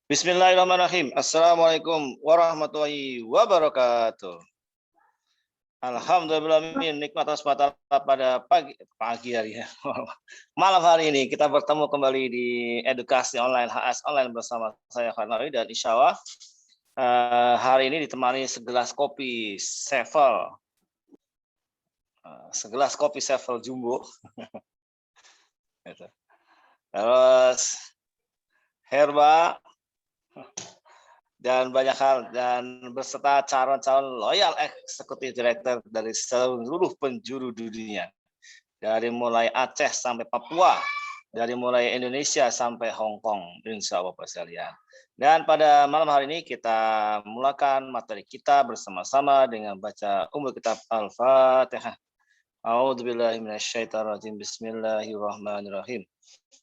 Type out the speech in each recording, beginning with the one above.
Bismillahirrahmanirrahim. Assalamualaikum warahmatullahi wabarakatuh. Alhamdulillah nikmat Allah SWT pada pagi hari ya. Malam hari ini kita bertemu kembali di edukasi online HS online bersama saya Khalid dan insya Allah hari ini ditemani segelas kopi Sevel. Segelas kopi Sevel Jumbo. Terus herba dan banyak hal dan beserta calon-calon loyal eksekutif direktur dari seluruh penjuru dunia, dari mulai Aceh sampai Papua, dari mulai Indonesia sampai Hong Kong, insya Allah Bapak sekalian. Dan pada malam hari ini kita mulakan materi kita bersama-sama dengan baca kitab Al-Fatihah. A'udzubillahi minasyaitonirrajim. Bismillahirrahmanirrahim.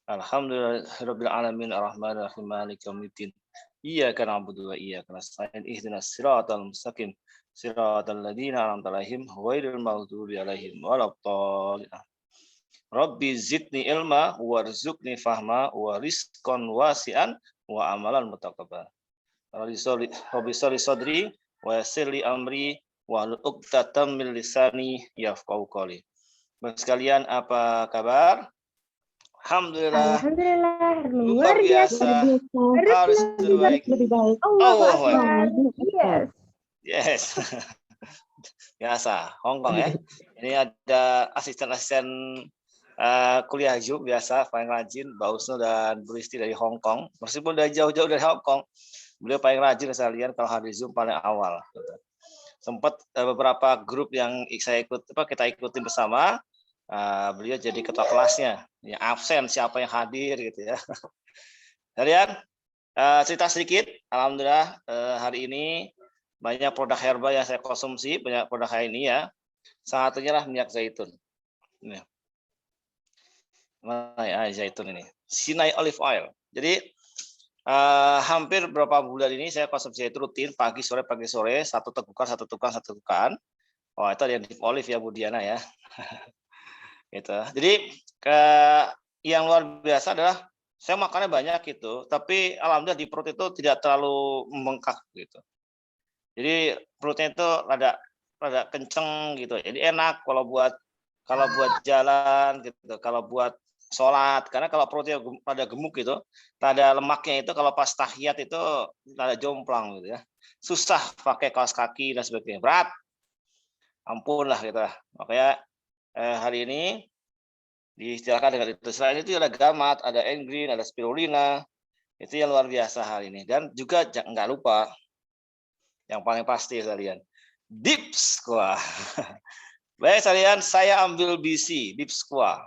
Alhamdulillahirabbil alamin arrahmanir rahim maliki yaumiddin. Iyyaka na'budu wa iyyaka nasta'in ihdinas siratal mustaqim siratal ladzina an'amta 'alaihim ghairil maghdubi 'alaihim waladdallin. Rabbi zidni ilma warzuqni fahma wa rizqan wasi'an wa amalan mutaqabbal. Rabbi sholli sadri wa yassir li amri wa hlul 'uqdatam min lisani yafqahu qawli. Sekalian apa kabar? Alhamdulillah. Luar biasa. Harus lebih baik. Yes. Biasa. Hongkong ya. Ini ada asisten-asisten kuliah Zoom biasa, paling rajin, Mbak Usno dan Bu Risti dari Hongkong. Meskipun dari jauh-jauh dari Hongkong, beliau paling rajin saya lihat kalau hari Zoom paling awal. Sempat beberapa grup yang kita ikutin bersama. Beliau jadi ketua kelasnya, yang absen siapa yang hadir gitu ya. Kalian cerita sedikit, alhamdulillah hari ini banyak produk herba yang saya konsumsi, banyak produk hari ini ya. Salah satunya lah minyak zaitun. Ini. Mana ya zaitun ini? Sinai olive oil. Jadi hampir berapa bulan ini saya konsumsi itu rutin pagi sore, satu tegukan. Oh itu ada yang deep olive ya Bu Diana ya. Gitu. Jadi yang luar biasa adalah saya makannya banyak gitu, tapi alhamdulillah di perut itu tidak terlalu membengkak gitu. Jadi perutnya itu rada kenceng gitu. Jadi enak kalau buat jalan gitu, kalau buat sholat. Karena kalau perutnya rada gemuk gitu, rada lemaknya itu kalau pas tahiyat itu rada jomplang gitu ya. Susah pakai kaos kaki dan sebagainya. Berat. Ampun lah gitu. Makanya hari ini diistilahkan dengan itu. Selain itu ada gamat, ada engreen, ada spirulina. Itu yang luar biasa hari ini. Dan juga nggak lupa yang paling pasti kalian, Deep Squaw. Baik kalian, saya ambil BC Deep Squaw.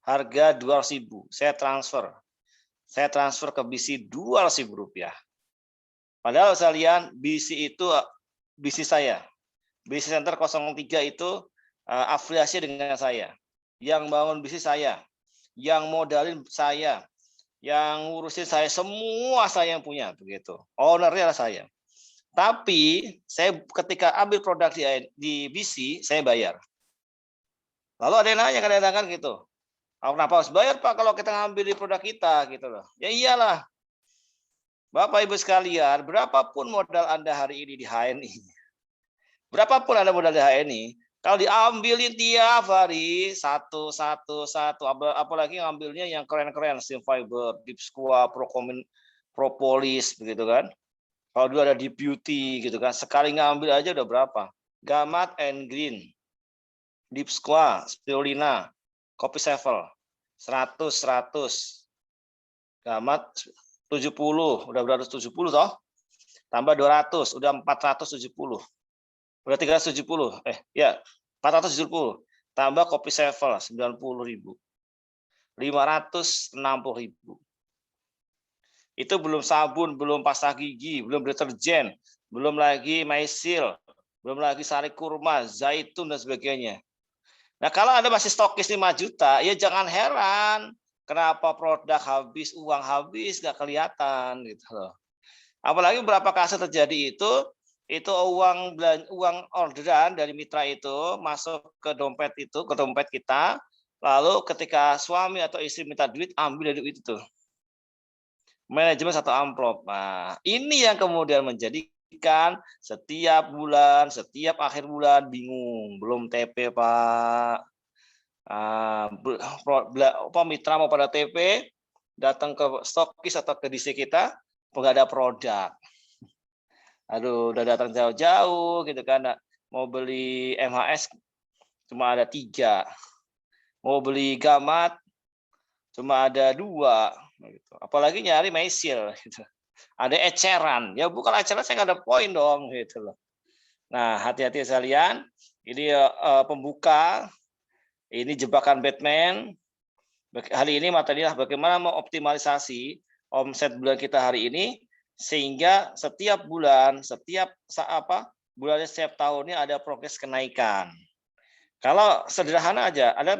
Harga 200.000. Saya transfer ke BC 200.000 rupiah. Padahal kalian BC itu BC saya. BC Center 03 itu afiliasi dengan saya. Yang bangun bisnis saya, yang modalin saya, yang ngurusin saya, semua saya yang punya begitu. Ownernya adalah saya. Tapi saya ketika ambil produk di BC, saya bayar. Lalu ada yang nanya kadang-kadang gitu, kenapa harus bayar Pak kalau kita ngambil di produk kita gitu loh? Ya iyalah, Bapak Ibu sekalian, berapapun modal Anda hari ini di HNI, berapapun Anda modal di HNI, kalau diambilin tiap hari satu, apalagi ngambilnya yang keren-keren, Sim Fiber, Deep Squaw, Propolis, begitu kan? Kalau dulu ada Deep Beauty, gitu kan? Sekali ngambil aja udah berapa? Gamat and Green, Deep Squaw, Spirulina, Kopi Sevel, 100, Gamat 70, udah 270 toh? Tambah 200, udah 470. Udah 370, ya 470, tambah Kopi Sevel 90.000, 560.000. Itu belum sabun, belum pasta gigi, belum deterjen, belum lagi maisil, belum lagi sari kurma, zaitun dan sebagainya. Nah kalau Anda masih stokis 5 juta, ya jangan heran kenapa produk habis, uang habis nggak kelihatan gitu loh. Apalagi beberapa kasus terjadi itu uang orderan dari mitra itu masuk ke dompet kita, lalu ketika suami atau istri minta duit, ambil dari duit itu. Manajemen satu amplop. Nah, ini yang kemudian menjadikan setiap bulan, setiap akhir bulan bingung. Belum TP, Pak. Mitra mau pada TP, datang ke stokis atau ke DC kita, nggak ada produk. Aduh, udah datang jauh-jauh gitu kan. Mau beli MHS cuma ada 3. Mau beli gamat cuma ada 2. Gitu. Apalagi nyari mesil. Gitu. Ada eceran. Ya bukan eceran, saya nggak ada poin dong. Gitu loh. Nah, hati-hati sekalian. Ini pembuka. Ini jebakan Batman. Hari ini materinya bagaimana mengoptimalisasi omset bulan kita hari ini sehingga setiap bulan, setiap bulannya setiap tahunnya ada progres kenaikan. Kalau sederhana aja, Anda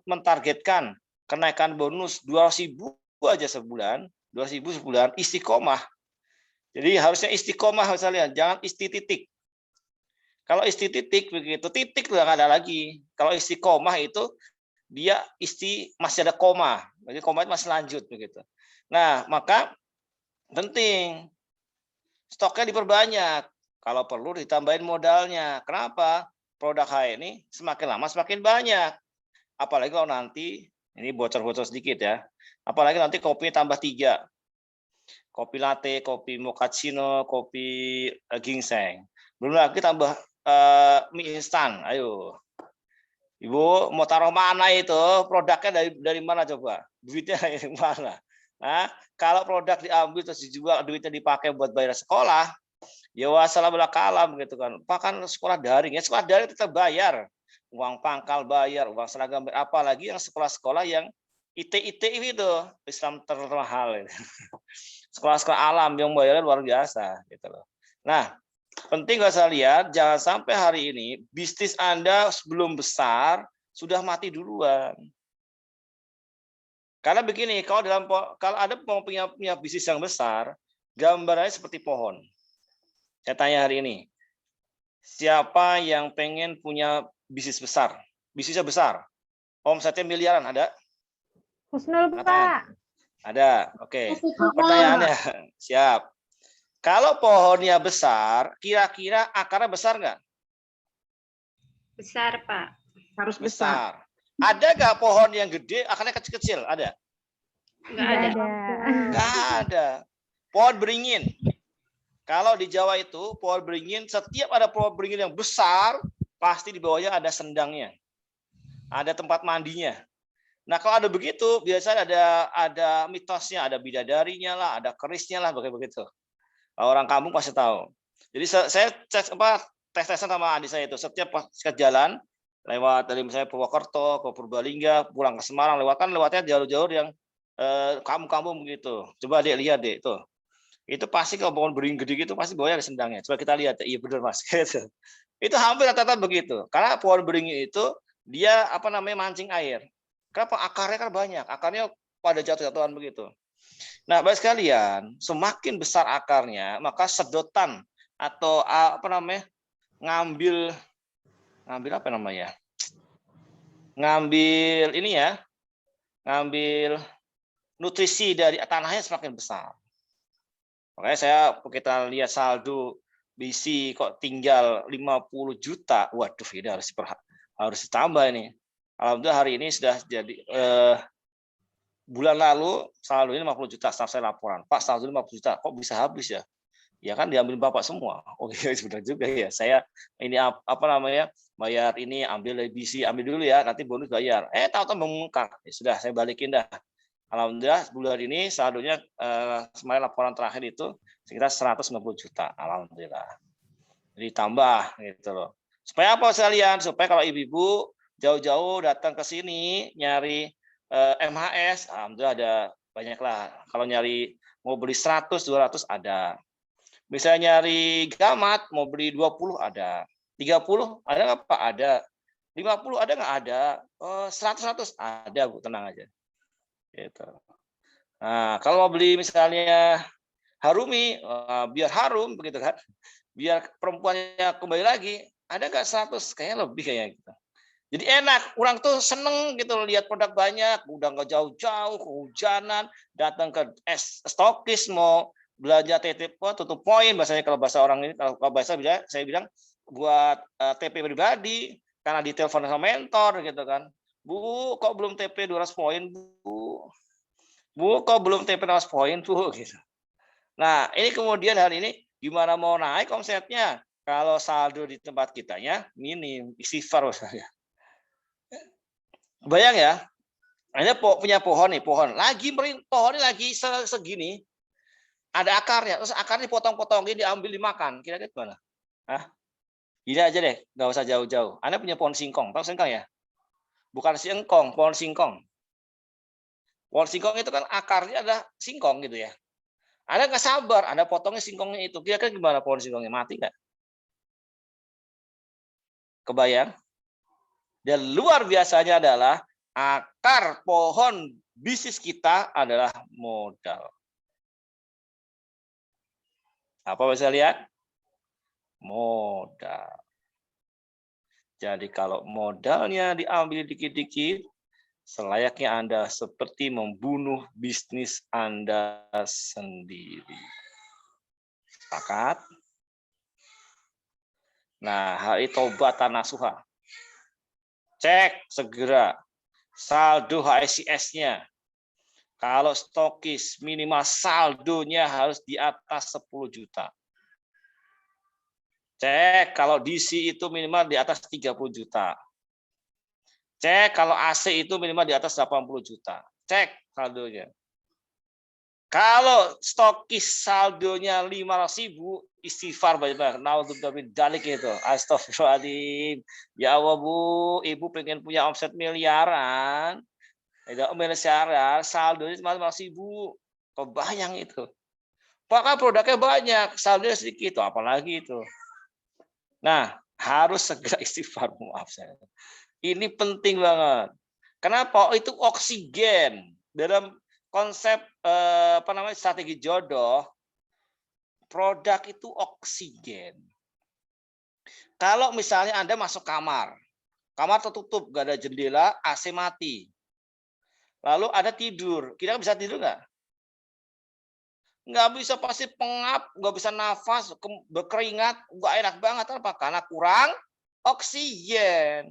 mentargetkan kenaikan bonus 200.000 aja sebulan, 200.000 sebulan, istiqomah. Jadi harusnya istiqomah misalnya, jangan titik. Kalau titik begitu, titik udah nggak ada lagi. Kalau istiqomah itu dia masih ada koma, jadi koma itu masih lanjut begitu. Nah, maka penting stoknya diperbanyak. Kalau perlu ditambahin modalnya. Kenapa? Produk H ini semakin lama semakin banyak. Apalagi kalau nanti ini bocor-bocor sedikit ya. Apalagi nanti kopinya tambah 3. Kopi latte, kopi mochaccino, kopi ginseng. Belum lagi tambah mie instan. Ayo. Ibu mau taruh mana itu? Produknya dari mana coba? Duitnya dari mana? Nah, kalau produk diambil terus dijual, duitnya dipakai buat bayar sekolah, ya wassalamualaikum gitu kan. Bahkan sekolah daring, ya sekolah daring tetap bayar. Uang pangkal bayar, uang seragam, apalagi yang sekolah-sekolah yang IT itu, Islam termahal. Sekolah-sekolah alam yang bayarnya luar biasa gitu loh. Nah, penting nggak saya lihat, jangan sampai hari ini bisnis Anda sebelum besar sudah mati duluan. Karena begini, kalau Anda mau punya bisnis yang besar, gambarannya seperti pohon. Saya tanya hari ini, siapa yang pengen punya bisnis besar? Bisnisnya besar, omsetnya miliaran, ada? Husnul, Pak. Ada, oke. Pertanyaannya, siap. Kalau pohonnya besar, kira-kira akarnya besar nggak? Besar, Pak. Harus besar. Ada nggak pohon yang gede, akarnya kecil-kecil? Ada? Nggak ada. Nggak ada. Pohon beringin. Kalau di Jawa itu, pohon beringin, setiap ada pohon beringin yang besar, pasti di bawahnya ada sendangnya. Ada tempat mandinya. Nah, kalau ada begitu, biasanya ada mitosnya, ada bidadarinya lah, ada kerisnya lah, begitu. Orang kampung pasti tahu. Jadi saya tes-tesan sama adik saya itu setiap pas jalan lewat dari misalnya Purwokerto ke Purbalingga pulang ke Semarang lewatnya jalur-jalur yang kampung-kampung begitu. Coba dia lihat deh itu. Itu pasti kalau pohon beringin gede gitu pasti bawahnya ada sendangnya. Coba kita lihat. Iya benar Mas. Itu hampir rata-rata begitu. Karena pohon beringin itu dia mancing air. Kenapa? Akarnya kan banyak. Akarnya pada jatuh-jatuhan begitu. Nah, Bapak sekalian, semakin besar akarnya, maka sedotan atau ngambil nutrisi dari tanahnya semakin besar. Makanya kita lihat saldo BC kok tinggal 50 juta. Waduh, ini harus ditambah ini. Alhamdulillah hari ini sudah jadi bulan lalu saldonya 50 juta, staff saya laporan. Pak, saldo 50 juta, kok bisa habis ya? Ya kan diambil Bapak semua. Oh iya, benar juga ya. Saya ini bayar ini, ambil dari BC, ambil dulu ya, nanti bonus bayar. Tahu-tahu mengungkap. Ya, sudah, saya balikin dah. Alhamdulillah bulan ini saldonya semalam laporan terakhir itu sekitar 190 juta. Alhamdulillah. Jadi tambah gitu loh. Supaya apa sekalian? Supaya kalau ibu-ibu jauh-jauh datang ke sini nyari MHS, alhamdulillah ada banyak lah. Kalau nyari mau beli 100, 200 ada. Misalnya nyari gamat mau beli 20 ada. 30 ada nggak Pak? Ada. 50 ada nggak? Ada. 100 ada Bu, tenang aja. Gitu. Nah, kalau mau beli misalnya Harumi, biar harum begitu kan. Biar perempuannya kembali lagi, ada nggak 100? Kayaknya lebih kayak gitu. Jadi enak, orang tuh seneng gitu lihat produk banyak, udah nggak jauh-jauh, kehujanan, datang ke stokis mau belanja TP tutup poin bahasanya kalau bahasa orang ini, kalau bahasa saya bilang buat TP pribadi karena ditelepon sama mentor gitu kan. Bu, kok belum TP 200 poin, Bu? Bu, kok belum TP 200 poin, Bu? Gitu. Nah, ini kemudian hari ini gimana mau naik omsetnya? Kalau saldo di tempat kitanya minim, istighfar misalnya. Bayang ya, Anda punya pohon nih, pohon pohonnya lagi segini, ada akarnya, terus akarnya dipotong-potongin, diambil dimakan, kira-kira gimana? Hah? Gini aja deh, nggak usah jauh-jauh. Anda punya pohon singkong, tahu singkong ya? Bukan singkong, pohon singkong. Pohon singkong itu kan akarnya ada singkong gitu ya. Anda nggak sabar, Anda potongnya singkongnya itu, kira-kira gimana pohon singkongnya, mati nggak? Kebayang? Dan luar biasanya adalah akar pohon bisnis kita adalah modal. Apa bisa lihat? Modal. Jadi kalau modalnya diambil dikit-dikit, selayaknya Anda seperti membunuh bisnis Anda sendiri. Sepakat? Nah, hari taubatan nasuha. Cek segera saldo HSIS-nya. Kalau stokis minimal saldonya harus di atas 10 juta. Cek kalau DC itu minimal di atas 30 juta. Cek kalau AC itu minimal di atas 80 juta. Cek saldonya. Kalau stokis saldonya 500.000, istighfar banyak-banyak. Naudzubillah dalik itu. Astagfirullahaladzim. Ya Allah Bu, Ibu pengen punya omset miliaran. Tidak miliaran, saldonya cuma 500.000. Kebayang itu. Bahkan produknya banyak, saldonya sedikit. Apalagi itu. Nah, harus segera istighfar, maaf saya. Ini penting banget. Kenapa? Itu oksigen dalam konsep strategi jodoh. Produk itu oksigen. Kalau misalnya Anda masuk kamar tertutup, gak ada jendela, AC mati. Lalu ada tidur, kira-kira bisa tidur nggak? Nggak bisa, pasti pengap, nggak bisa nafas, berkeringat, nggak enak banget. Apa? Karena kurang oksigen.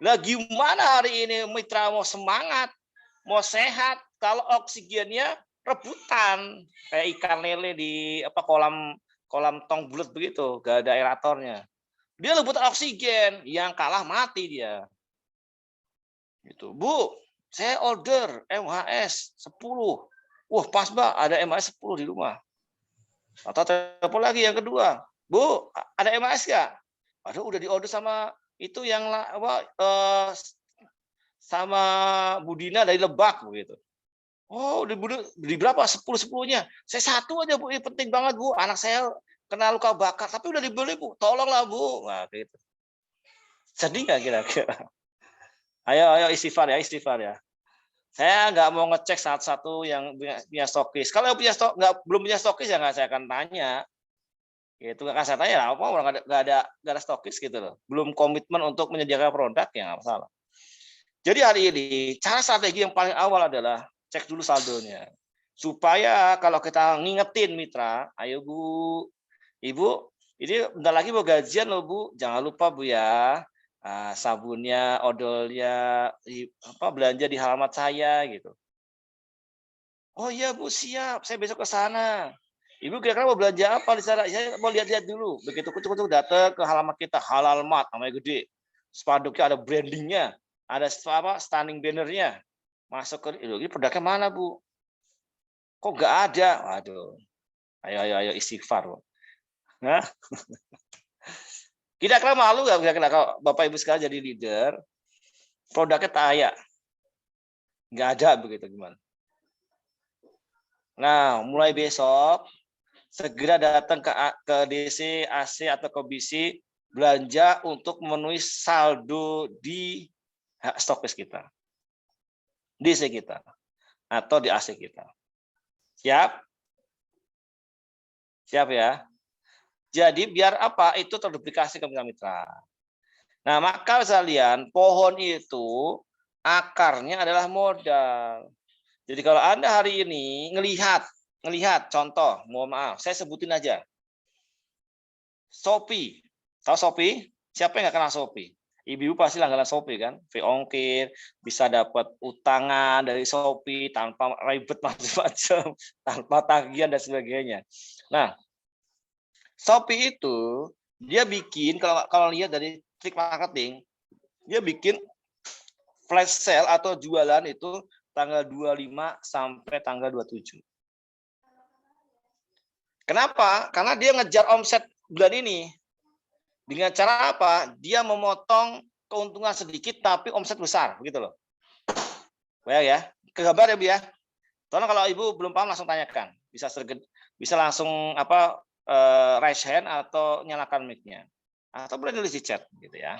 Lah gimana hari ini mitra mau semangat, mau sehat, kalau oksigennya rebutan kayak ikan lele di kolam tong bulat begitu, gak ada aeratornya. Dia rebutan oksigen, yang kalah mati dia. Gitu. Bu, saya order MHS 10. Wah, pas Mbak, ada MHS 10 di rumah. Atau telepon lagi yang kedua. Bu, ada MHS nggak? Aduh, udah diorder sama itu yang sama Budina dari Lebak begitu. Oh, di berapa? 10-10-nya. Saya satu aja Bu, ini penting banget Bu. Anak saya kena luka bakar, tapi udah dibeli Bu. Tolonglah Bu. Nah, gitu. Sedih nggak kira-kira? Ayo istighfar ya. Saya nggak mau ngecek satu-satu yang punya stokis. Kalau punya belum punya stokis ya nggak saya akan tanya. Gitu nggak saya tanya apa orang nggak ada stokis gitu loh. Belum komitmen untuk menyediakan produk ya nggak masalah. Jadi hari ini cara strategi yang paling awal adalah cek dulu saldonya. Supaya kalau kita ngingetin mitra, ayo Bu, Ibu, ini bentar lagi mau gajian loh Bu, jangan lupa Bu ya. Sabunnya, odolnya, belanja di halaman saya gitu. Oh iya Bu, siap, saya besok ke sana. Ibu kira-kira mau belanja apa di sana? Saya mau lihat-lihat dulu. Begitu kucuk-kucuk datang ke halaman kita, Halal Mart, namanya gede. Spanduknya ada brandingnya, ada standing bannernya. Masuk ke ini produknya mana Bu? Kok nggak ada? Waduh. Ayo istighfar Bu. Nah, kira-kira malu nggak kira-kira kalau Bapak Ibu sekalian jadi leader, produknya tak nggak ada begitu gimana? Nah, mulai besok segera datang ke DC, AC atau ke BC belanja untuk memenuhi saldo di stokis kita, DC kita atau di AC kita. Siap? Siap ya? Jadi biar apa? Itu terduplikasi ke mitra-mitra. Nah, maka sekalian, pohon itu akarnya adalah modal. Jadi kalau Anda hari ini ngelihat contoh, mohon maaf, saya sebutin aja. Shopee. Tahu Shopee? Siapa yang nggak kenal Shopee? Ibu-ibu pasti langganan Shopee kan, free ongkir, bisa dapat utangan dari Shopee tanpa ribet macam-macam, tanpa tagihan dan sebagainya. Nah, Shopee itu dia bikin kalau lihat dari trik marketing, dia bikin flash sale atau jualan itu tanggal 25 sampai tanggal 27. Kenapa? Karena dia ngejar omset bulan ini. Dengan cara apa? Dia memotong keuntungan sedikit tapi omset besar, begitu loh. Bayang ya, ke gambar ya Bu ya. Tolong kalau Ibu belum paham langsung tanyakan. Bisa langsung raise hand atau nyalakan mic-nya. Atau boleh tulis di chat gitu ya.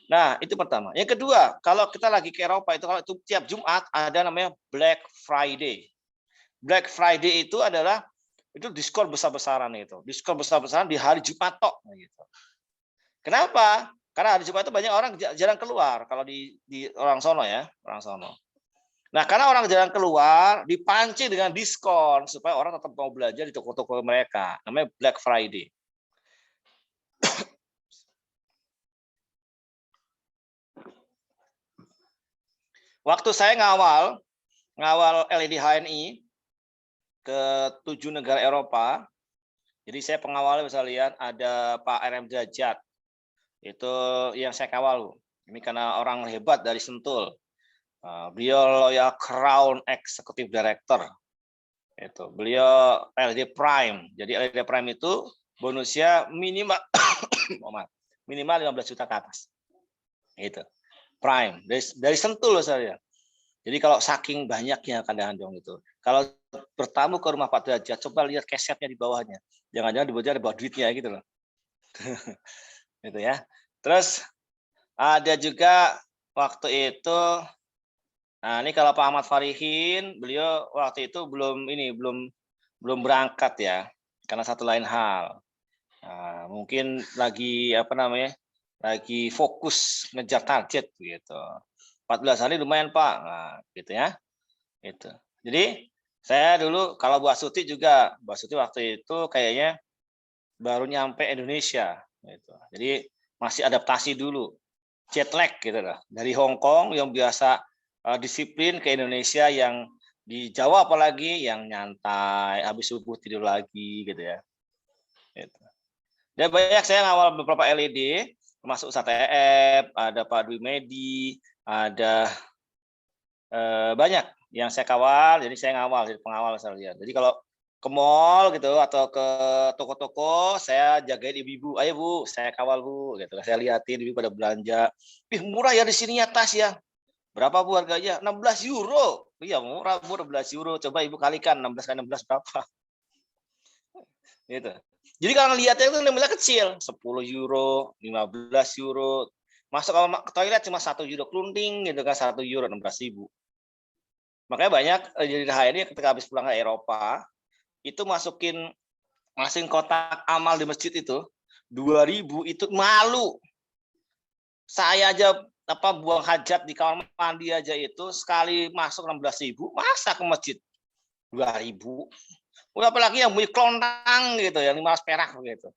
Nah, itu pertama. Yang kedua, kalau kita lagi ke Eropa itu kalau itu tiap Jumat ada namanya Black Friday. Black Friday itu adalah itu diskon besar-besaran itu. Diskon besar-besaran di hari Jumat tok gitu. Kenapa? Karena hari Jumat itu banyak orang jarang keluar kalau di orang sono ya, orang sono. Nah, karena orang jarang keluar, dipancing dengan diskon supaya orang tetap mau belanja di toko-toko mereka. Namanya Black Friday. Waktu saya ngawal LED HNI ke 7 negara Eropa, jadi saya pengawalnya bisa lihat ada Pak RM Derajat. Itu yang saya kawal. Ini karena orang hebat dari Sentul. Beliau ya Crown Executive Director. Itu. Beliau LED Prime. Jadi LED Prime itu bonusnya minimal minimal 15 juta ke atas. Itu. Prime. Dari Sentul loh saya. Jadi kalau saking banyaknya kadang-kadang itu. Kalau bertamu ke rumah Pak Derajat, coba lihat kesetnya di bawahnya. Jangan-jangan di bawahnya ada bawa duitnya gitu loh. Gitu ya. Terus ada juga waktu itu, nah ini kalau Pak Ahmad Farihin, beliau waktu itu belum berangkat ya, karena satu lain hal. Nah, mungkin lagi lagi fokus ngejar target gitu. 14 hari lumayan Pak, nah, gitu ya. Itu. Jadi saya dulu kalau Bu Astuti juga, Bu Astuti waktu itu kayaknya baru nyampe Indonesia. Gitu. Jadi masih adaptasi dulu, jet lag gitu lah. Dari Hong Kong yang biasa disiplin ke Indonesia yang di Jawa apalagi yang nyantai, habis subuh tidur lagi gitu ya. Gitu. Dan banyak saya ngawal beberapa LED, termasuk Ustadz EF, ada Pak Dwi Medi, ada banyak yang saya kawal, jadi saya ngawal, jadi pengawal saya lihat. Jadi kalau ke mall gitu atau ke toko-toko, saya jagain ibu-ibu, ayo Bu, saya kawal Bu, gitu. Saya liatin ibu pada belanja. Ih murah ya di sini ya tas ya. Berapa Bu harganya? 16 euro. Iya murah Bu, 16 euro. Coba Ibu kalikan 16 kali 16 berapa? Gitu. Jadi kalau ngelihatnya itu nilainya kecil, 10 euro, 15 euro. Masuk ke toilet cuma 1 euro klunting gitu kan, 1 euro 16.000. Makanya banyak jadi ini ketika habis pulang ke Eropa, itu masukin kotak amal di masjid itu 2.000 itu malu. Saya aja buang hajat di kamar mandi aja itu sekali masuk 16.000, masa ke masjid 2.000. Udah apalagi yang punya kelontang gitu yang 15 perak gitu.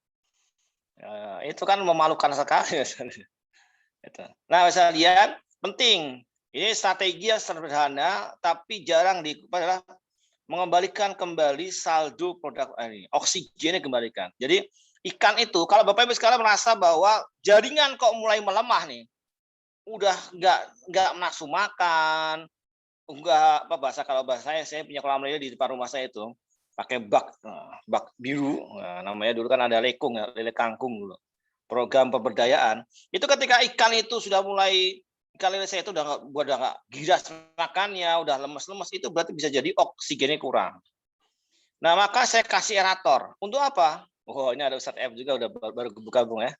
Itu kan memalukan sekali. Nah, saya lihat penting. Ini strategi yang sederhana tapi jarang adalah mengembalikan kembali saldo produk ini, oksigennya kembalikan. Jadi ikan itu kalau Bapak Ibu sekarang merasa bahwa jaringan kok mulai melemah nih, udah nggak nafsu makan, enggak kalau bahasa saya punya kolam lele di depan rumah saya itu pakai bak biru, namanya dulu kan ada lekung ya, lele kangkung dulu. Program pemberdayaan itu ketika ikan itu sudah mulai ikan lele saya itu udah nggak giras makannya, udah lemes-lemes, itu berarti bisa jadi oksigennya kurang. Nah maka saya kasih aerator. Untuk apa? Oh ini ada Ustadz F juga udah baru gabung ya.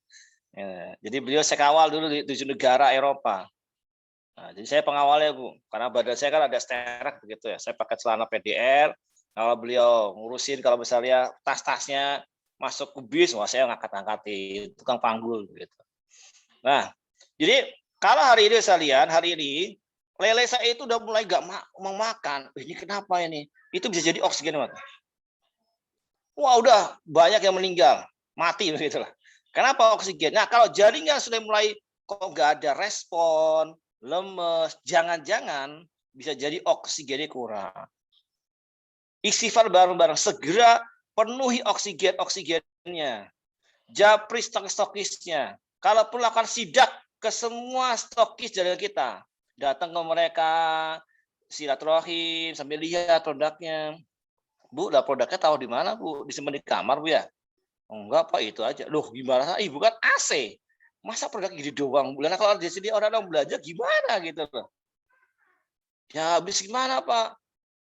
Jadi beliau saya kawal dulu di 7 negara Eropa. Nah, jadi saya pengawalnya Bu, karena badan saya kan ada sterak begitu ya. Saya pakai celana PDR. Kalau beliau ngurusin kalau misalnya tas-tasnya masuk ke bis, wah saya ngangkat-ngangkatin tukang panggul gitu. Nah, Jadi kalau hari ini sekalian, hari ini lele saya itu udah mulai gak mau makan. Ini kenapa ini? Itu bisa jadi oksigen, Mas. Wah, udah banyak yang meninggal, mati begitu lah. Kenapa oksigen? Nah, kalau jaringan sudah mulai kok nggak ada respon, lemes, jangan-jangan bisa jadi oksigennya kurang. Istighfar bareng-bareng, segera penuhi oksigennya. Japri stokisnya. Kalau perlu akan sidak ke semua stokis jaringan kita. Datang ke mereka, silaturahim, sambil lihat produknya. Bu, lah produknya tahu di mana, Bu? Disimpan di kamar, Bu ya? Enggak, Pak, itu aja. Loh, gimana? Ibu kan AC. Masa produk gini doang? Bulan kalau di sini orang-orang belanja gimana gitu loh. Ya, habis gimana, Pak?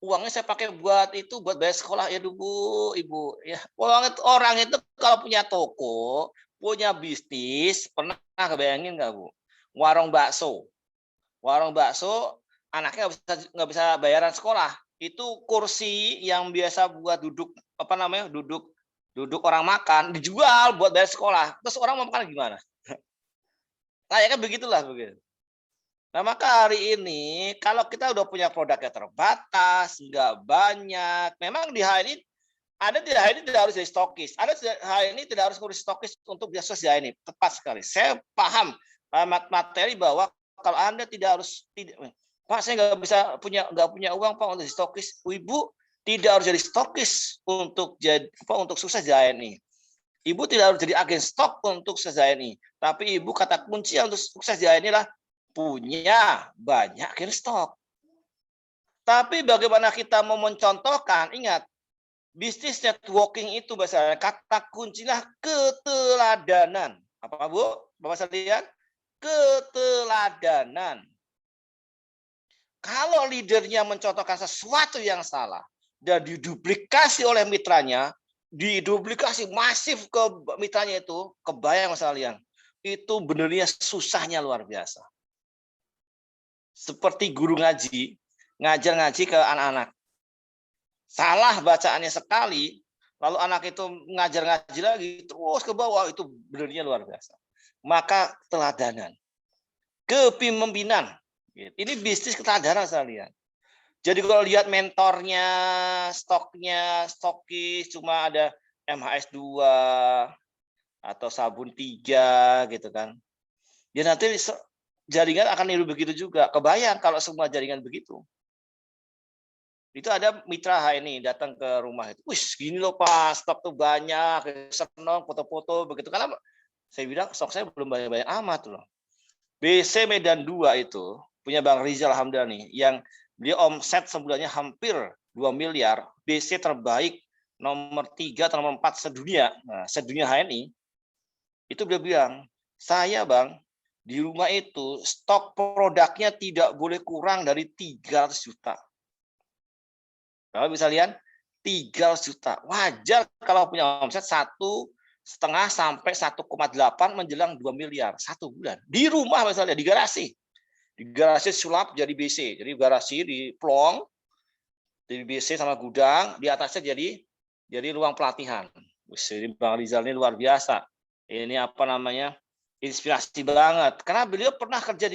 Uangnya saya pakai buat itu, buat bayar sekolah ya, Bu, Ibu. Ya, orang itu kalau punya toko, punya bisnis, pernah kebayangin nggak, Bu? Warung bakso. Warung bakso, anaknya nggak bisa bayaran sekolah. Itu kursi yang biasa buat duduk apa namanya duduk orang makan dijual buat bayar sekolah. Terus orang mau makan gimana? Kayaknya begitulah begitu. Nah, maka hari ini kalau kita udah punya produknya terbatas, nggak banyak, memang di HNI ada di HNI tidak harus jadi stokis, ada HNI tidak harus ngurus stokis untuk bisa sukses di HNI. Tepat sekali. Saya paham materi bahwa kalau Anda tidak harus Pak, saya nggak punya uang Pak untuk jadi stokis. Ibu tidak harus jadi stokis untuk sukses di HNI. Ibu tidak harus jadi agen stok untuk sukses di HNI. Tapi Ibu kata kunci untuk sukses di HNI lah punya banyak agen stok. Tapi bagaimana kita mau mencontohkan, ingat, bisnis networking itu bahasa kata kuncinya keteladanan. Apa Bu? Bapak sekalian? Keteladanan. Kalau leadernya mencontohkan sesuatu yang salah dan diduplikasi oleh mitranya, diduplikasi masif ke mitranya itu, kebayang Mas kalian, itu benernya susahnya luar biasa. Seperti guru ngaji, ngajar ngaji ke anak-anak. Salah bacaannya sekali, lalu anak itu ngajar ngaji lagi, terus ke bawah, itu benernya luar biasa. Maka teladanan. Kepemimpinan. Ini bisnis keteladanan saya lihat. Jadi kalau lihat mentornya, stoknya, stokis cuma ada MHS 2 atau sabun 3 gitu kan. Ya nanti jaringan akan niru begitu juga. Kebayang kalau semua jaringan begitu. Itu ada mitra HNI datang ke rumah itu. Wih, gini loh Pak, stok tuh banyak, senang foto-foto begitu. Karena saya bilang stok saya belum banyak-banyak amat loh. BC Medan 2 itu punya Bang Rizal alhamdulillah nih, yang dia omset sebulannya hampir 2 miliar, BC terbaik nomor 3 atau nomor 4 sedunia. Nah, sedunia HNI. Itu dia bilang, "Saya Bang, di rumah itu stok produknya tidak boleh kurang dari 300 juta. Kalau bisa lihat 300 juta. Wajar kalau punya omset 1,5 sampai 1,8 menjelang 2 miliar 1 bulan. Di rumah misalnya, di garasi. Di garasi sulap jadi BC. Jadi garasi di plong, di BC sama gudang, di atasnya jadi ruang pelatihan. Ini Bang Rizal ini luar biasa. Ini apa namanya? Inspirasi banget. Karena beliau pernah kerja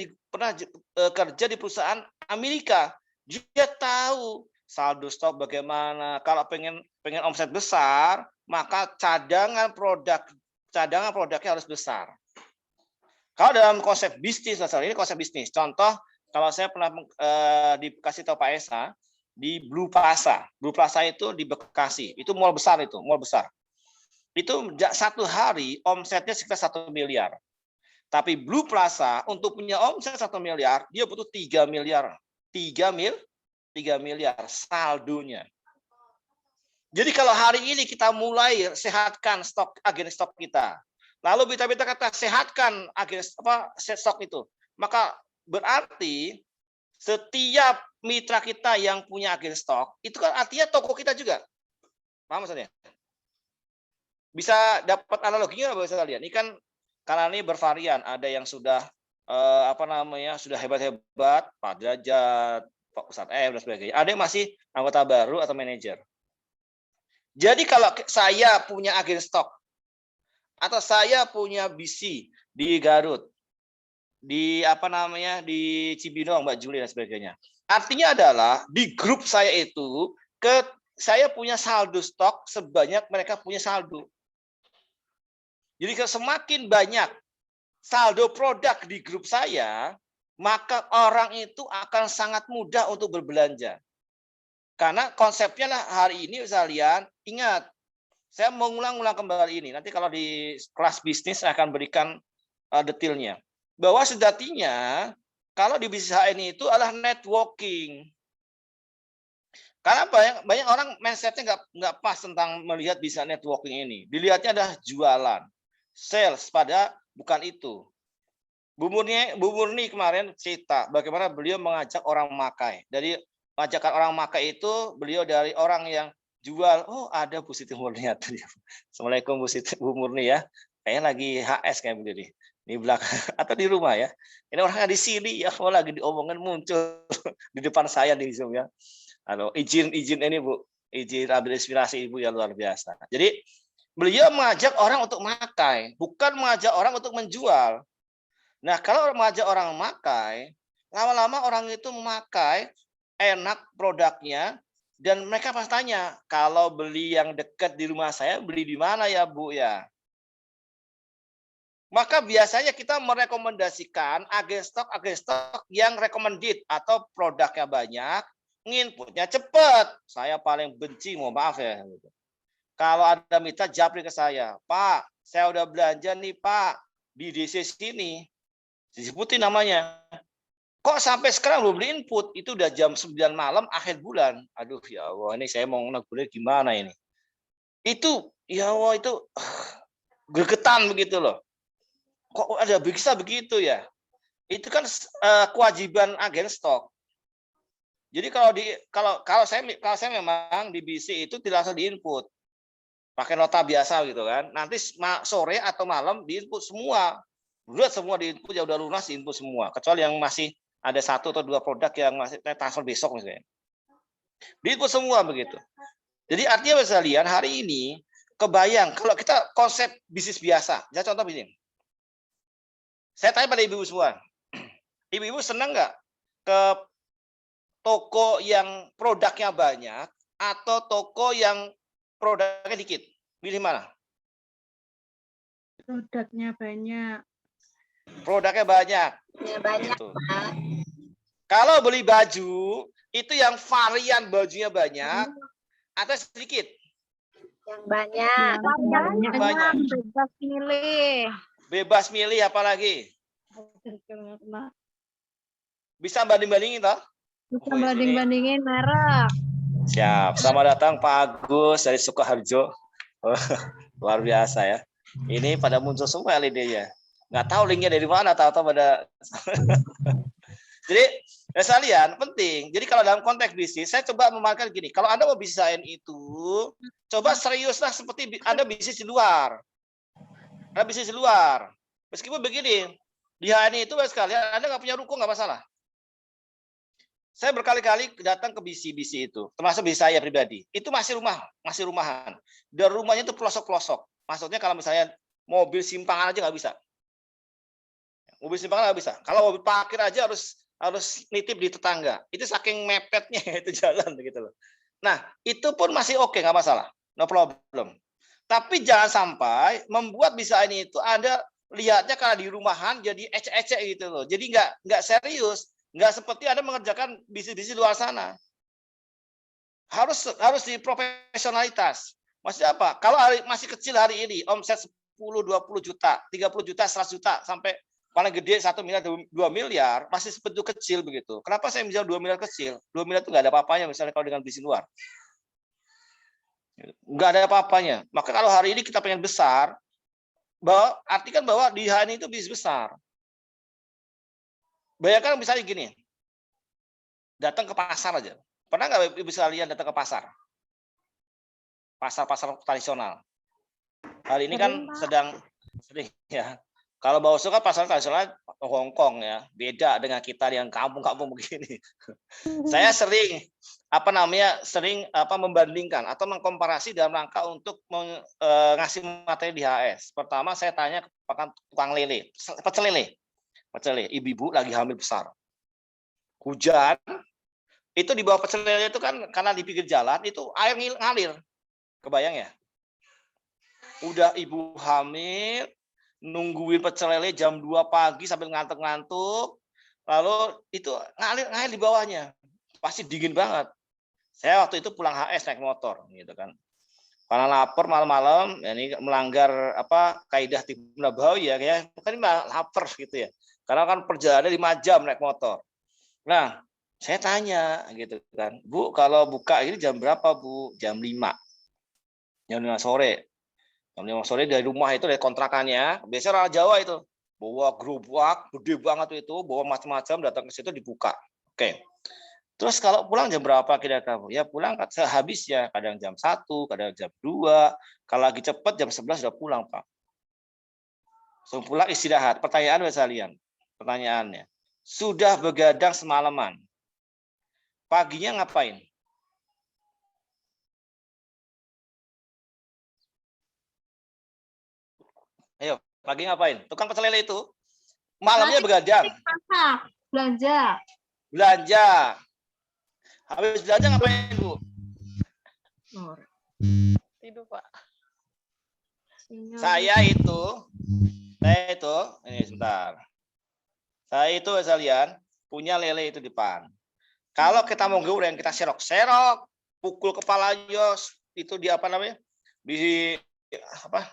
di perusahaan Amerika. Dia tahu saldo stok bagaimana. Kalau pengen omset besar, maka cadangan produknya harus besar. Kalau dalam konsep bisnis, ini konsep bisnis. Contoh, kalau saya pernah dikasih tahu Pak Esa di Blue Plaza. Blue Plaza itu di Bekasi. Itu mall besar itu, mall besar. Itu satu hari omsetnya sekitar 1 miliar. Tapi Blue Plaza untuk punya omset 1 miliar, dia butuh 3 miliar. 3 miliar saldonya. Jadi kalau hari ini kita mulai sehatkan agen stok kita, lalu kita kata sehatkan agen stok itu, maka berarti setiap mitra kita yang punya agen stok, itu kan artinya toko kita juga. Paham maksudnya? Bisa dapat analoginya nggak bisa lihat? Ini kan karena ini bervarian, ada yang sudah sudah hebat-hebat, Pak Derajat, Pak Ustadz dan sebagainya. Ada yang masih anggota baru atau manajer. Jadi kalau saya punya agen stok atau saya punya BC di Garut, di di Cibinong, Mbak Juli dan sebagainya. Artinya adalah di grup saya itu saya punya saldo stok sebanyak mereka punya saldo. Jadi semakin banyak saldo produk di grup saya, maka orang itu akan sangat mudah untuk berbelanja. Karena konsepnya lah hari ini sekalian, ingat, saya mengulang-ulang kembali ini. Nanti kalau di kelas bisnis saya akan berikan detailnya. Bahwa sejatinya kalau di bisnis HN itu adalah networking. Karena banyak orang mindsetnya nggak pas tentang melihat bisa networking ini. Dilihatnya adalah jualan, sales, pada bukan itu. Bu Murni kemarin cerita bagaimana beliau mengajak orang memakai. Dari ajakan orang memakai itu beliau dari orang yang jual. Oh, ada Bu Siti Murni. Assalamualaikum Bu Murni ya. Kayaknya lagi HS kayak begini. Di belakang atau di rumah ya. Ini orangnya di sini ya. Oh, lagi diomongin muncul di depan saya di Zoom ya. Halo, izin ini Bu, izin ambil inspirasi Ibu yang luar biasa. Jadi beliau mengajak orang untuk memakai, bukan mengajak orang untuk menjual. Nah, kalau mengajak orang memakai, lama-lama orang itu memakai, enak produknya, dan mereka pasti tanya, kalau beli yang dekat di rumah saya, beli di mana ya Bu ya? Maka biasanya kita merekomendasikan agen stok yang recommended atau produknya banyak, nginputnya cepat. Saya paling benci, mohon maaf ya. Kalau Anda minta japri ke saya, Pak, saya udah belanja nih Pak, di DC sini. Disebutin namanya. Kok sampai sekarang belum beli input? Itu udah jam 9 malam, akhir bulan. Aduh ya Allah, ini saya mau ngegulir gimana ini? Itu, ya Allah, itu gregetan begitu loh. Kok ada bisa begitu ya? Itu kan kewajiban agen stok. Jadi kalau saya memang di BC itu tidak langsung diinput. Pakai nota biasa gitu kan. Nanti sore atau malam diinput semua. Buat semua diinput, ya udah lunas diinput semua. Kecuali yang masih ada 1 atau 2 produk yang masih transfer besok misalnya. Diinput semua begitu. Jadi artinya sekalian hari ini kebayang kalau kita konsep bisnis biasa. Saya contoh begini. Saya tanya pada ibu-ibu semua, ibu-ibu senang nggak ke toko yang produknya banyak atau toko yang produknya dikit? Pilih mana? Produknya banyak. Produknya banyak. Ya, banyak. Gitu. Kalau beli baju, itu yang varian bajunya banyak atau sedikit? Yang banyak. Banyak. Bebas milih. Bebas milih apalagi? Bisa banding-bandingin toh? Bisa banding-bandingin merek. Siap. Selamat datang Pak Agus dari Sukoharjo. Luar biasa ya. Ini pada muncul semua LED-nya. Nggak tahu linknya dari mana, tahu-tahu pada. Jadi, ya sekalian, penting. Jadi kalau dalam konteks bisnis, saya coba memakai gini. Kalau Anda mau bisnis lain itu, coba seriuslah seperti Anda bisnis di luar. Anda bisnis di luar. Meskipun begini, di HNI itu sekalian, Anda nggak punya ruko, nggak masalah. Saya berkali-kali datang ke BC itu, termasuk BC saya pribadi. Itu masih rumahan. Dan rumahnya itu pelosok-pelosok. Maksudnya kalau misalnya mobil simpangan aja nggak bisa. Mobil simpangan nggak bisa. Kalau mobil parkir aja harus nitip di tetangga. Itu saking mepetnya itu jalan begitu loh. Nah, itu pun masih oke, nggak masalah. No problem. Tapi jangan sampai membuat bisa ini itu Anda lihatnya karena di rumahan jadi ecek-ecek gitu loh. Jadi nggak serius. Nggak seperti Anda mengerjakan bisnis-bisnis luar sana. Harus di profesionalitas. Maksudnya apa? Kalau masih kecil hari ini, omset 10, 20 juta, 30 juta, 100 juta, sampai paling gede 1 miliar, 2 miliar, masih seperti kecil begitu. Kenapa saya bilang 2 miliar kecil? 2 miliar itu nggak ada apa-apanya misalnya kalau dengan bisnis luar. Nggak ada apa-apanya. Maka kalau hari ini kita pengen besar, artikan bahwa di HNI itu bisnis besar. Bayangkan misalnya gini, datang ke pasar aja. Pernah nggak ibu sekalian datang ke pasar? Pasar-pasar tradisional. Hari ini kan sedang ya. Kalau Mbak Oso kan pasar tradisional Hongkong ya, beda dengan kita yang kampung-kampung begini. Saya sering membandingkan atau mengkomparasi dalam rangka untuk ngasih materi di HS. Pertama saya tanya ke tukang lele, pecel lele. pecel lele. Ibu-ibu lagi hamil besar. Hujan, itu di bawah pecel lele itu kan karena di pinggir jalan itu air ngalir. Kebayang ya? Udah ibu hamil, nungguin pecel lele jam 2 pagi sambil ngantuk-ngantuk. Lalu itu ngalir di bawahnya. Pasti dingin banget. Saya waktu itu pulang HS naik motor gitu kan. Karena lapar malam-malam, ya ini melanggar kaidah tibu nabawi ya, kan ini lapar gitu ya. Karena kan perjalanan 5 jam naik motor. Nah, saya tanya gitu kan, Bu, kalau buka ini jam berapa, Bu? Jam 5. Jam 5 sore. Jam 5 sore dari rumah itu, dari kontrakannya, biasanya orang Jawa itu bawa gerobak gede banget itu, bawa macam-macam, datang ke situ dibuka. Oke. Terus kalau pulang jam berapa kira-kira? Ya pulang sehabisnya, kadang jam 1, kadang jam 2. Kalau lagi cepat jam 11 sudah pulang, Pak. Langsung pulang istirahat. Pertanyaan buat kalian. Pertanyaannya. Sudah begadang semalaman. Paginya ngapain? Ayo, pagi ngapain? Tukang pecel lele itu malamnya begadang. Belanja. Belanja. Habis belanja ngapain, Bu? Tidur, Pak. Saya itu, ini sebentar. Saya itu sekalian punya lele itu di depan. Kalau kita mau goreng, kita serok-serok, pukul kepalanya itu di apa namanya? Di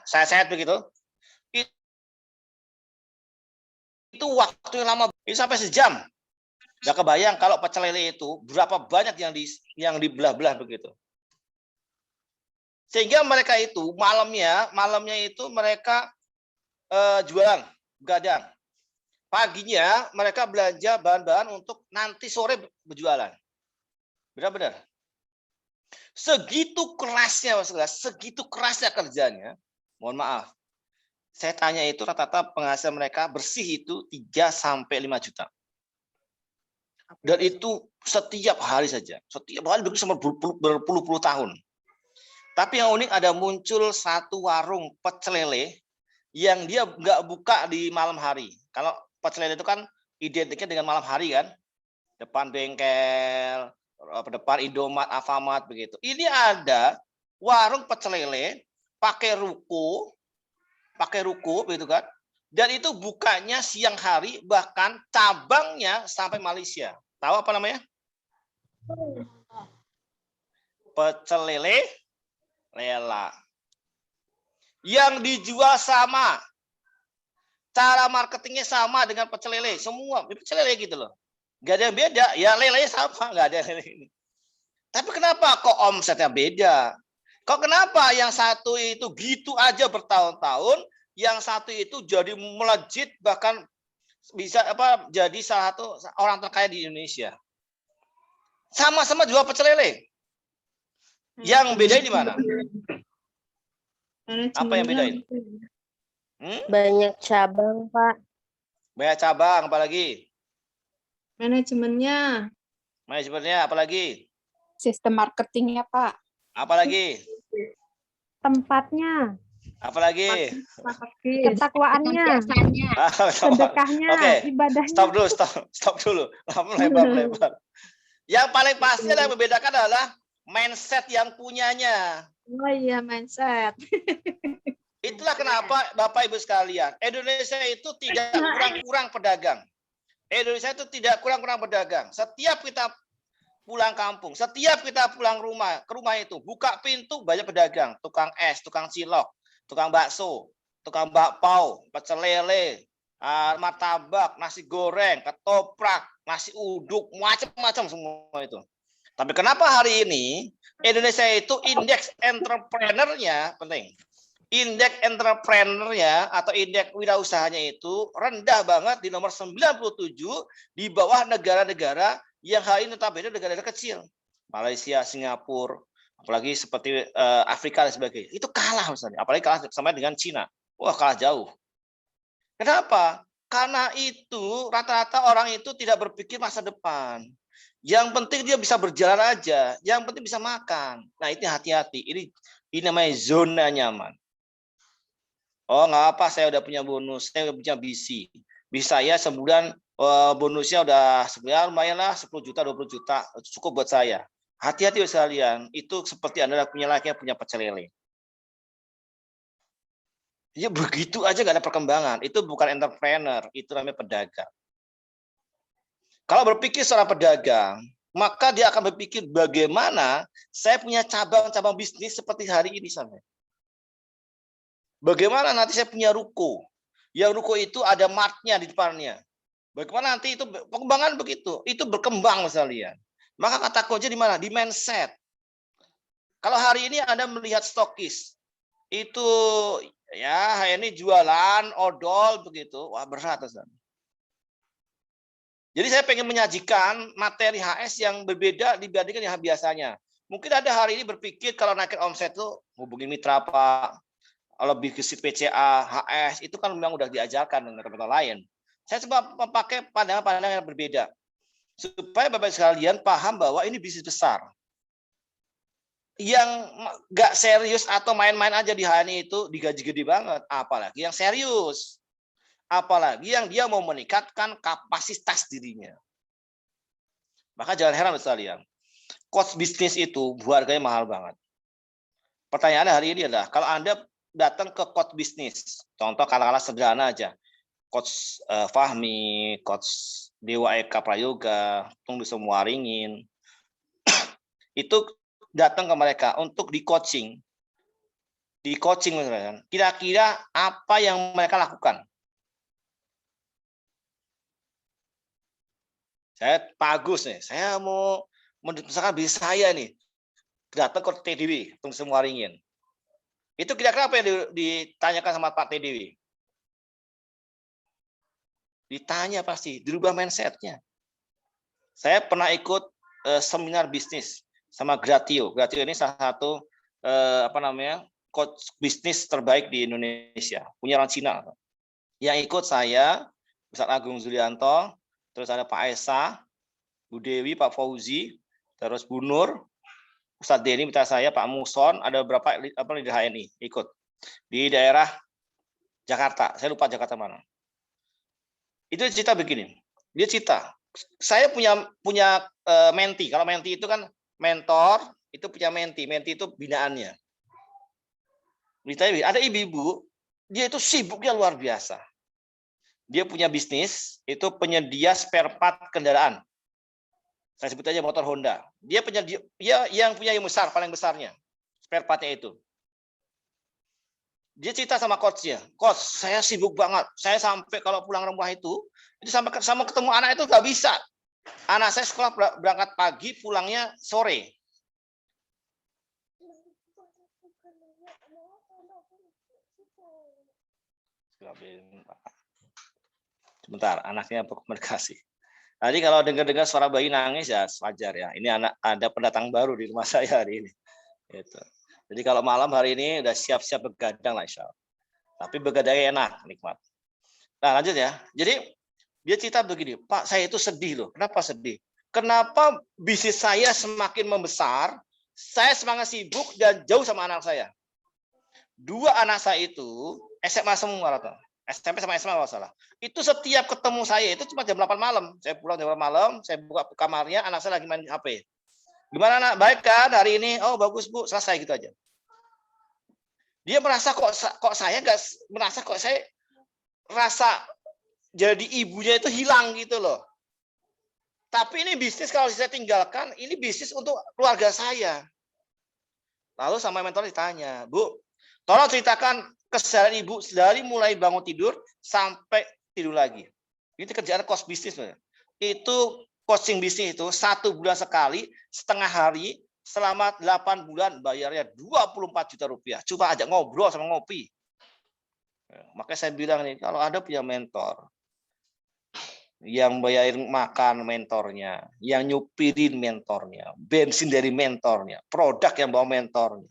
sayat-sayat begitu. Itu waktu yang lama, itu sampai sejam. Nggak kebayang kalau pecel lele itu berapa banyak yang dibelah-belah begitu. Sehingga mereka itu malamnya itu mereka jualan, begadang. Paginya mereka belanja bahan-bahan untuk nanti sore berjualan. Benar-benar. Segitu kerasnya, segitu kerasnya kerjanya. Mohon maaf. Saya tanya itu rata-rata penghasilan mereka bersih itu 3 sampai 5 juta. Dan itu setiap hari saja. Setiap hari begitu sama berpuluh-puluh tahun. Tapi yang unik ada muncul satu warung pecel lele yang dia nggak buka di malam hari. Kalau pecel lele itu kan identiknya dengan malam hari kan. Depan bengkel, depan Indomaret, Alfamart begitu. Ini ada warung pecel lele pakai ruko begitu kan. Dan itu bukanya siang hari, bahkan cabangnya sampai Malaysia. Tahu apa namanya? Pecel lele Lela. Yang dijual sama. Cara marketingnya sama dengan pecel lele. Semua pecel lele gitu loh. Gak ada yang beda. Ya lelenya sama. Gak ada lele ini. Tapi kenapa kok omsetnya beda? Kok kenapa yang satu itu gitu aja bertahun-tahun, yang satu itu jadi melejit bahkan bisa jadi salah satu orang terkaya di Indonesia. Sama-sama jual pecel lele. Yang bedain di mana? Apa yang bedain? Banyak cabang, Pak. Banyak cabang, apalagi? Manajemennya. Manajemennya, apalagi? Sistem marketingnya, Pak. Apalagi? Tempatnya. Apalagi? Ketakwaannya. Sedekahnya. Oke. Ibadahnya. Stop dulu. Lebar. Yang paling pasti yang membedakan adalah mindset yang punyanya. Oh iya, mindset. Itulah kenapa Bapak Ibu sekalian, Indonesia itu tidak kurang-kurang pedagang. Indonesia itu tidak kurang-kurang pedagang. Setiap kita pulang kampung, setiap kita pulang ke rumah itu, buka pintu banyak pedagang, tukang es, tukang cilok, tukang bakso, tukang bakpao, pecel lele, martabak, nasi goreng, ketoprak, nasi uduk, macam-macam semua itu. Tapi kenapa hari ini Indonesia itu indeks entrepreneur-nya penting. Indeks entrepreneur-nya atau indeks wirausahanya itu rendah banget di nomor 97 di bawah negara-negara yang hari ini notabene negara-negara kecil. Malaysia, Singapura, apalagi seperti Afrika dan sebagainya. Itu kalah misalnya, apalagi kalah sama dengan Cina. Wah, kalah jauh. Kenapa? Karena itu rata-rata orang itu tidak berpikir masa depan. Yang penting dia bisa berjalan aja, yang penting bisa makan. Nah, itu hati-hati. Ini namanya zona nyaman. Oh, nggak apa, saya udah punya bonus, saya udah punya BC. Bisa ya sebulan bonusnya udah sebenarnya lumayan lah 10 juta, 20 juta, cukup buat saya. Hati-hati sekalian, itu seperti Anda punya laki yang punya pecel lele. Ya begitu aja nggak ada perkembangan, itu bukan entrepreneur, itu namanya pedagang. Kalau berpikir secara pedagang, maka dia akan berpikir bagaimana saya punya cabang-cabang bisnis seperti hari ini sampai. Bagaimana nanti saya punya ruko, yang ruko itu ada martnya di depannya. Bagaimana nanti itu pengembangan begitu, itu berkembang misalnya. Maka kata kunci di mana? Di mindset. Kalau hari ini Anda melihat stokis, itu ya ini jualan odol begitu, wah berat. Jadi saya pengen menyajikan materi HS yang berbeda dibandingkan yang biasanya. Mungkin ada hari ini berpikir kalau naikin omset itu hubungi mitra Pak, lebih ke PCA, HS, itu kan memang udah diajarkan dengan tempat lain. Saya coba memakai pandangan-pandangan yang berbeda. Supaya Bapak sekalian paham bahwa ini bisnis besar. Yang nggak serius atau main-main aja di HNI itu digaji gede banget. Apalagi yang serius. Apalagi yang dia mau meningkatkan kapasitas dirinya. Maka jangan heran sekalian. Coach bisnis itu harganya mahal banget. Pertanyaannya hari ini adalah, kalau Anda datang ke coach bisnis, contoh katakanlah sederhana aja, Coach Fahmi, Coach Dewa Eka Prayoga, Tunggu Semua Ringin, itu datang ke mereka untuk di coaching misalnya, kira-kira apa yang mereka lakukan? Saya Pak Agus nih, saya mau misalkan bisnis saya nih, datang ke TDW, Tunggu Semua Ringin. Itu kira-kira apa yang ditanyakan sama Pak TDW? Ditanya pasti, dirubah mindsetnya. Saya pernah ikut seminar bisnis sama Gratio. Gratio ini salah satu coach bisnis terbaik di Indonesia, punya orang Cina. Yang ikut saya, Ustadz Agung Zulianto, terus ada Pak Esa, Bu Dewi, Pak Fauzi, terus Bu Nur, Ustadz Denny, mitra saya, Pak Muson, ada beberapa leader HNI ikut di daerah Jakarta. Saya lupa Jakarta mana. Itu cerita begini. Dia cerita, saya punya menti. Kalau menti itu kan mentor, itu punya menti. Menti itu binaannya. Ada ibu-ibu, dia itu sibuknya luar biasa. Dia punya bisnis, itu penyedia spare part kendaraan. Saya sebut aja motor Honda. Dia yang punya yang besar, paling besarnya. Spare partnya itu. Dia cerita sama coachnya, coach, saya sibuk banget. Saya sampai kalau pulang rumah itu sampai ketemu anak itu nggak bisa. Anak saya sekolah berangkat pagi, pulangnya sore. Sebentar, anaknya berkomunikasi. Tadi kalau dengar suara bayi nangis ya wajar ya. Ini ada pendatang baru di rumah saya hari ini. Gitu. Jadi kalau malam hari ini udah siap-siap begadang lah insya Allah. Tapi begadangnya enak, nikmat. Nah lanjut ya. Jadi dia cerita begini, Pak saya itu sedih loh. Kenapa sedih? Kenapa bisnis saya semakin membesar, saya semangat sibuk dan jauh sama anak saya. Dua anak saya itu SMA semua rata. SMP sama SMA kalau salah. Itu setiap ketemu saya itu cuma jam 8 malam. Saya pulang jam 8 malam, saya buka kamarnya, anak saya lagi main HP. Gimana nak? Baik kan hari ini? Oh bagus Bu, selesai gitu aja. Dia merasa kok saya nggak merasa kok saya rasa jadi ibunya itu hilang gitu loh. Tapi ini bisnis kalau saya tinggalkan, ini bisnis untuk keluarga saya. Lalu sama mentor ditanya, Bu, tolong ceritakan keseharian Ibu dari mulai bangun tidur sampai tidur lagi. Ini kerjaan coach bisnis. Itu coaching bisnis itu 1 bulan sekali, setengah hari, selama 8 bulan bayarnya 24 juta rupiah. Coba ajak ngobrol sama ngopi. Makanya saya bilang nih, kalau ada punya mentor, yang bayarin makan mentornya, yang nyupirin mentornya, bensin dari mentornya, produk yang bawa mentornya,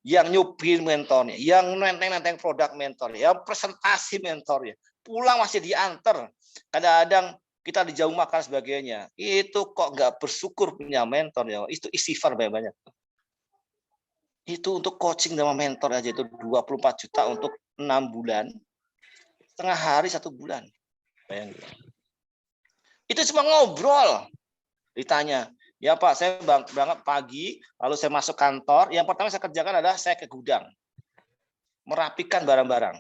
yang nyupirin mentornya, yang nenteng-nenteng produk mentornya, yang presentasi mentornya, pulang masih diantar. Kadang-kadang kita dijauh makan sebagainya. Itu kok nggak bersyukur punya mentor ya? Itu istighfar banyak-banyak. Itu untuk coaching sama mentor aja itu 24 juta untuk 6 bulan, setengah hari 1 bulan. Bayangin. Itu cuma ngobrol. Ditanya, ya Pak, saya berangkat pagi, lalu saya masuk kantor. Yang pertama saya kerjakan adalah saya ke gudang, merapikan barang-barang.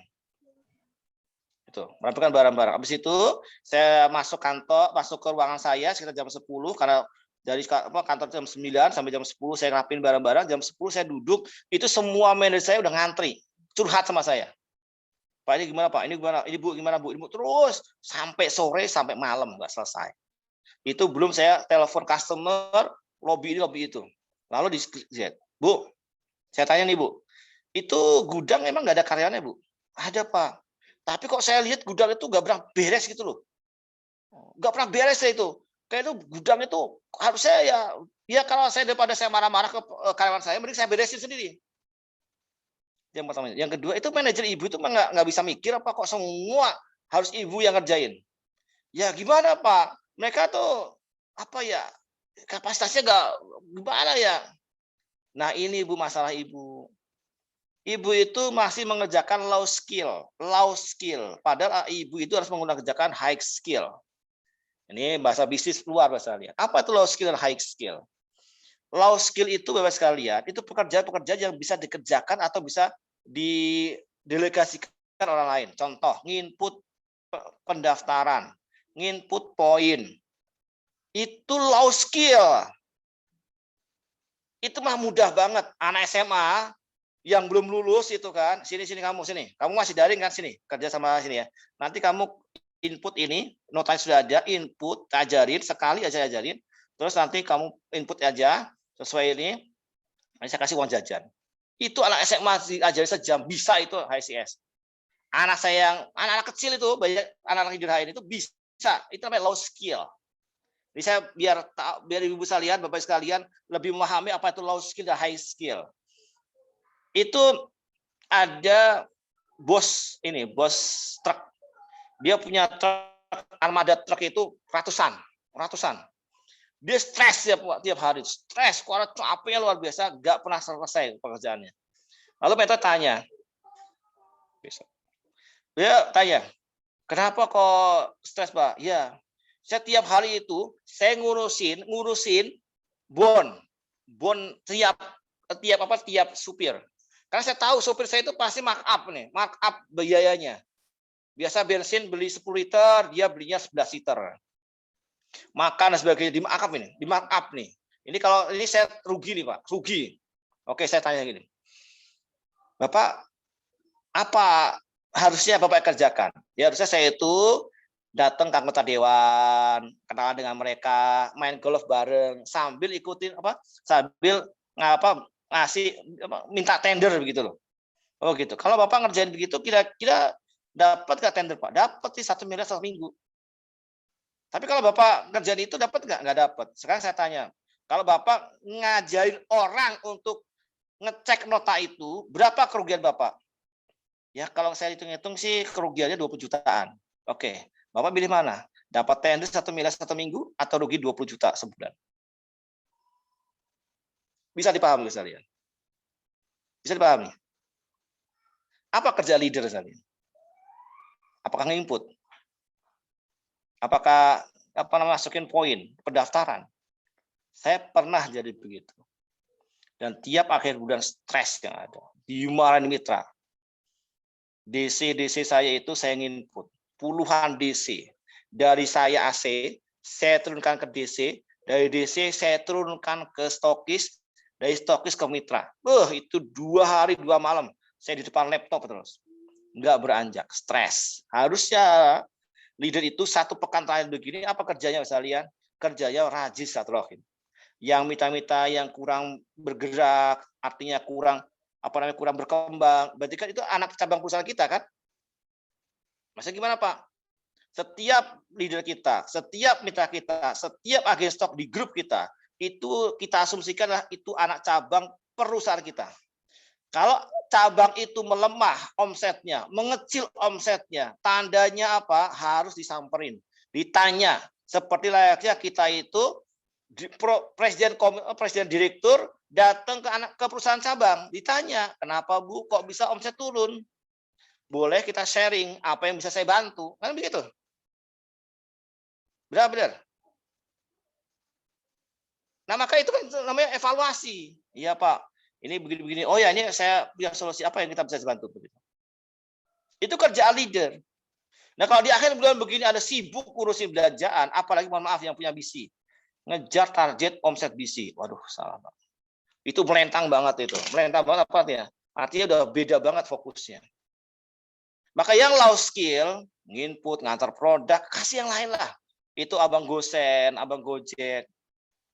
Itu, merapikan barang-barang. Habis itu saya masuk kantor, masuk ke ruangan saya sekitar jam 10 karena dari kantor jam 9 sampai jam 10 saya rapin barang-barang, jam 10 saya duduk, itu semua manajer saya udah ngantri, curhat sama saya. Pak, ini gimana Pak? Ini gimana? Ini Bu, gimana Bu? Ini Bu, terus sampai sore, sampai malam nggak selesai. Itu belum saya telepon customer, lobby ini, lobby itu. Lalu di Bu, saya tanya nih Bu, itu gudang emang nggak ada karyawannya Bu? Ada Pak. Tapi kok saya lihat gudang itu nggak pernah beres gitu loh. Nggak pernah beres itu. Kayak itu gudang itu harusnya ya kalau saya daripada saya marah-marah ke karyawan saya, mending saya beresin sendiri. Yang pertama. Yang kedua itu manajer ibu itu nggak bisa mikir apa kok semua harus ibu yang ngerjain. Ya gimana Pak? Mereka tuh apa ya kapasitasnya nggak gimana ya. Nah ini Bu masalah ibu. Ibu itu masih mengerjakan low skill. Padahal ibu itu harus mengerjakan high skill. Ini bahasa bisnis luar bahasa kalian. Apa itu low skill dan high skill? Low skill itu Bapak sekalian, itu pekerjaan-pekerjaan yang bisa dikerjakan atau bisa didelegasikan orang lain. Contoh, nginput pendaftaran, nginput poin. Itu low skill. Itu mah mudah banget. Anak SMA yang belum lulus itu kan, sini kamu masih daring kan, sini kerja sama sini ya, nanti kamu input ini, notanya sudah ada, input ajarin sekali aja ajarin, terus nanti kamu input aja sesuai ini, nanti saya kasih uang jajan. Itu anak SMA diajari sejam bisa itu HCS. Anak saya yang anak-anak kecil itu banyak anak-anak di lain itu bisa, itu namanya low skill. Jadi saya biar ibu sekalian, bapak sekalian lebih memahami apa itu low skill dan high skill. Itu ada bos truk. Dia punya truk, armada truk itu ratusan. Dia stres tiap hari, stres, karena capeknya luar biasa, nggak pernah selesai pekerjaannya. Lalu mentor tanya, dia tanya, kenapa kok stres Pak? Ya, setiap hari itu saya ngurusin bon tiap supir. Karena saya tahu supir saya itu pasti markup biayanya. Biasa bensin beli 10 liter, dia belinya 11 liter. Makan dan sebagainya di markup nih. Ini kalau ini saya rugi nih Pak, rugi. Oke, saya tanya gini. Bapak, apa harusnya Bapak kerjakan? Ya harusnya saya itu datang ke anggota dewan, kenalan dengan mereka, main golf bareng, sambil ikutin ngasih minta tender begitu loh. Oh gitu. Kalau Bapak ngerjain begitu kira-kira dapat nggak tender Pak? Dapat sih 1 miliar 1 minggu. Tapi kalau Bapak ngerjain itu dapat nggak? Nggak dapat. Sekarang saya tanya, kalau Bapak ngajarin orang untuk ngecek nota itu, berapa kerugian Bapak? Ya kalau saya hitung-hitung sih kerugiannya 20 jutaan. Oke. Bapak pilih mana? Dapat tender 1 miliar 1 minggu atau rugi 20 juta sebulan? Bisa dipahami sekalian? Bisa dipahami? Apa kerja leader sekalian? Apakah nginput? Apakah masukin poin pendaftaran? Saya pernah jadi begitu. Dan tiap akhir bulan stres yang ada. Dimarahin mitra. DC saya itu saya nginput. Puluhan DC. Dari saya AC, saya turunkan ke DC. Dari DC saya turunkan ke stokis. Dari stokis ke mitra. Itu 2 hari 2 malam. Saya di depan laptop terus. Nggak beranjak, stres. Harusnya leader itu 1 pekan terakhir begini, apa kerjanya sekalian? Kerjanya rajin silaturahim. Yang mitra-mitra yang kurang bergerak, artinya kurang berkembang. Berarti kan itu anak cabang perusahaan kita kan? Maksudnya gimana Pak? Setiap leader kita, setiap mitra kita, setiap agen stok di grup kita, itu kita asumsikanlah itu anak cabang perusahaan kita. Kalau cabang itu melemah omsetnya, mengecil omsetnya, tandanya apa? Harus disamperin, ditanya. Seperti layaknya kita itu presiden direktur datang ke perusahaan cabang, ditanya, kenapa Bu kok bisa omset turun? Boleh kita sharing apa yang bisa saya bantu, kan begitu. Benar-benar. Nah, maka itu kan namanya evaluasi. Iya, Pak. Ini begini-begini. Oh ya, ini saya punya solusi apa yang kita bisa bantu. Itu kerjaan leader. Nah, kalau di akhir bulan begini ada sibuk urusin belanjaan, apalagi mohon maaf yang punya BC. Ngejar target omset BC. Waduh, salah, Pak. Itu melentang banget itu. Melentang banget apa artinya? Artinya udah beda banget fokusnya. Maka yang low skill, nginput, ngantar produk, kasih yang lain lah. Itu abang Gosen, abang Gojek.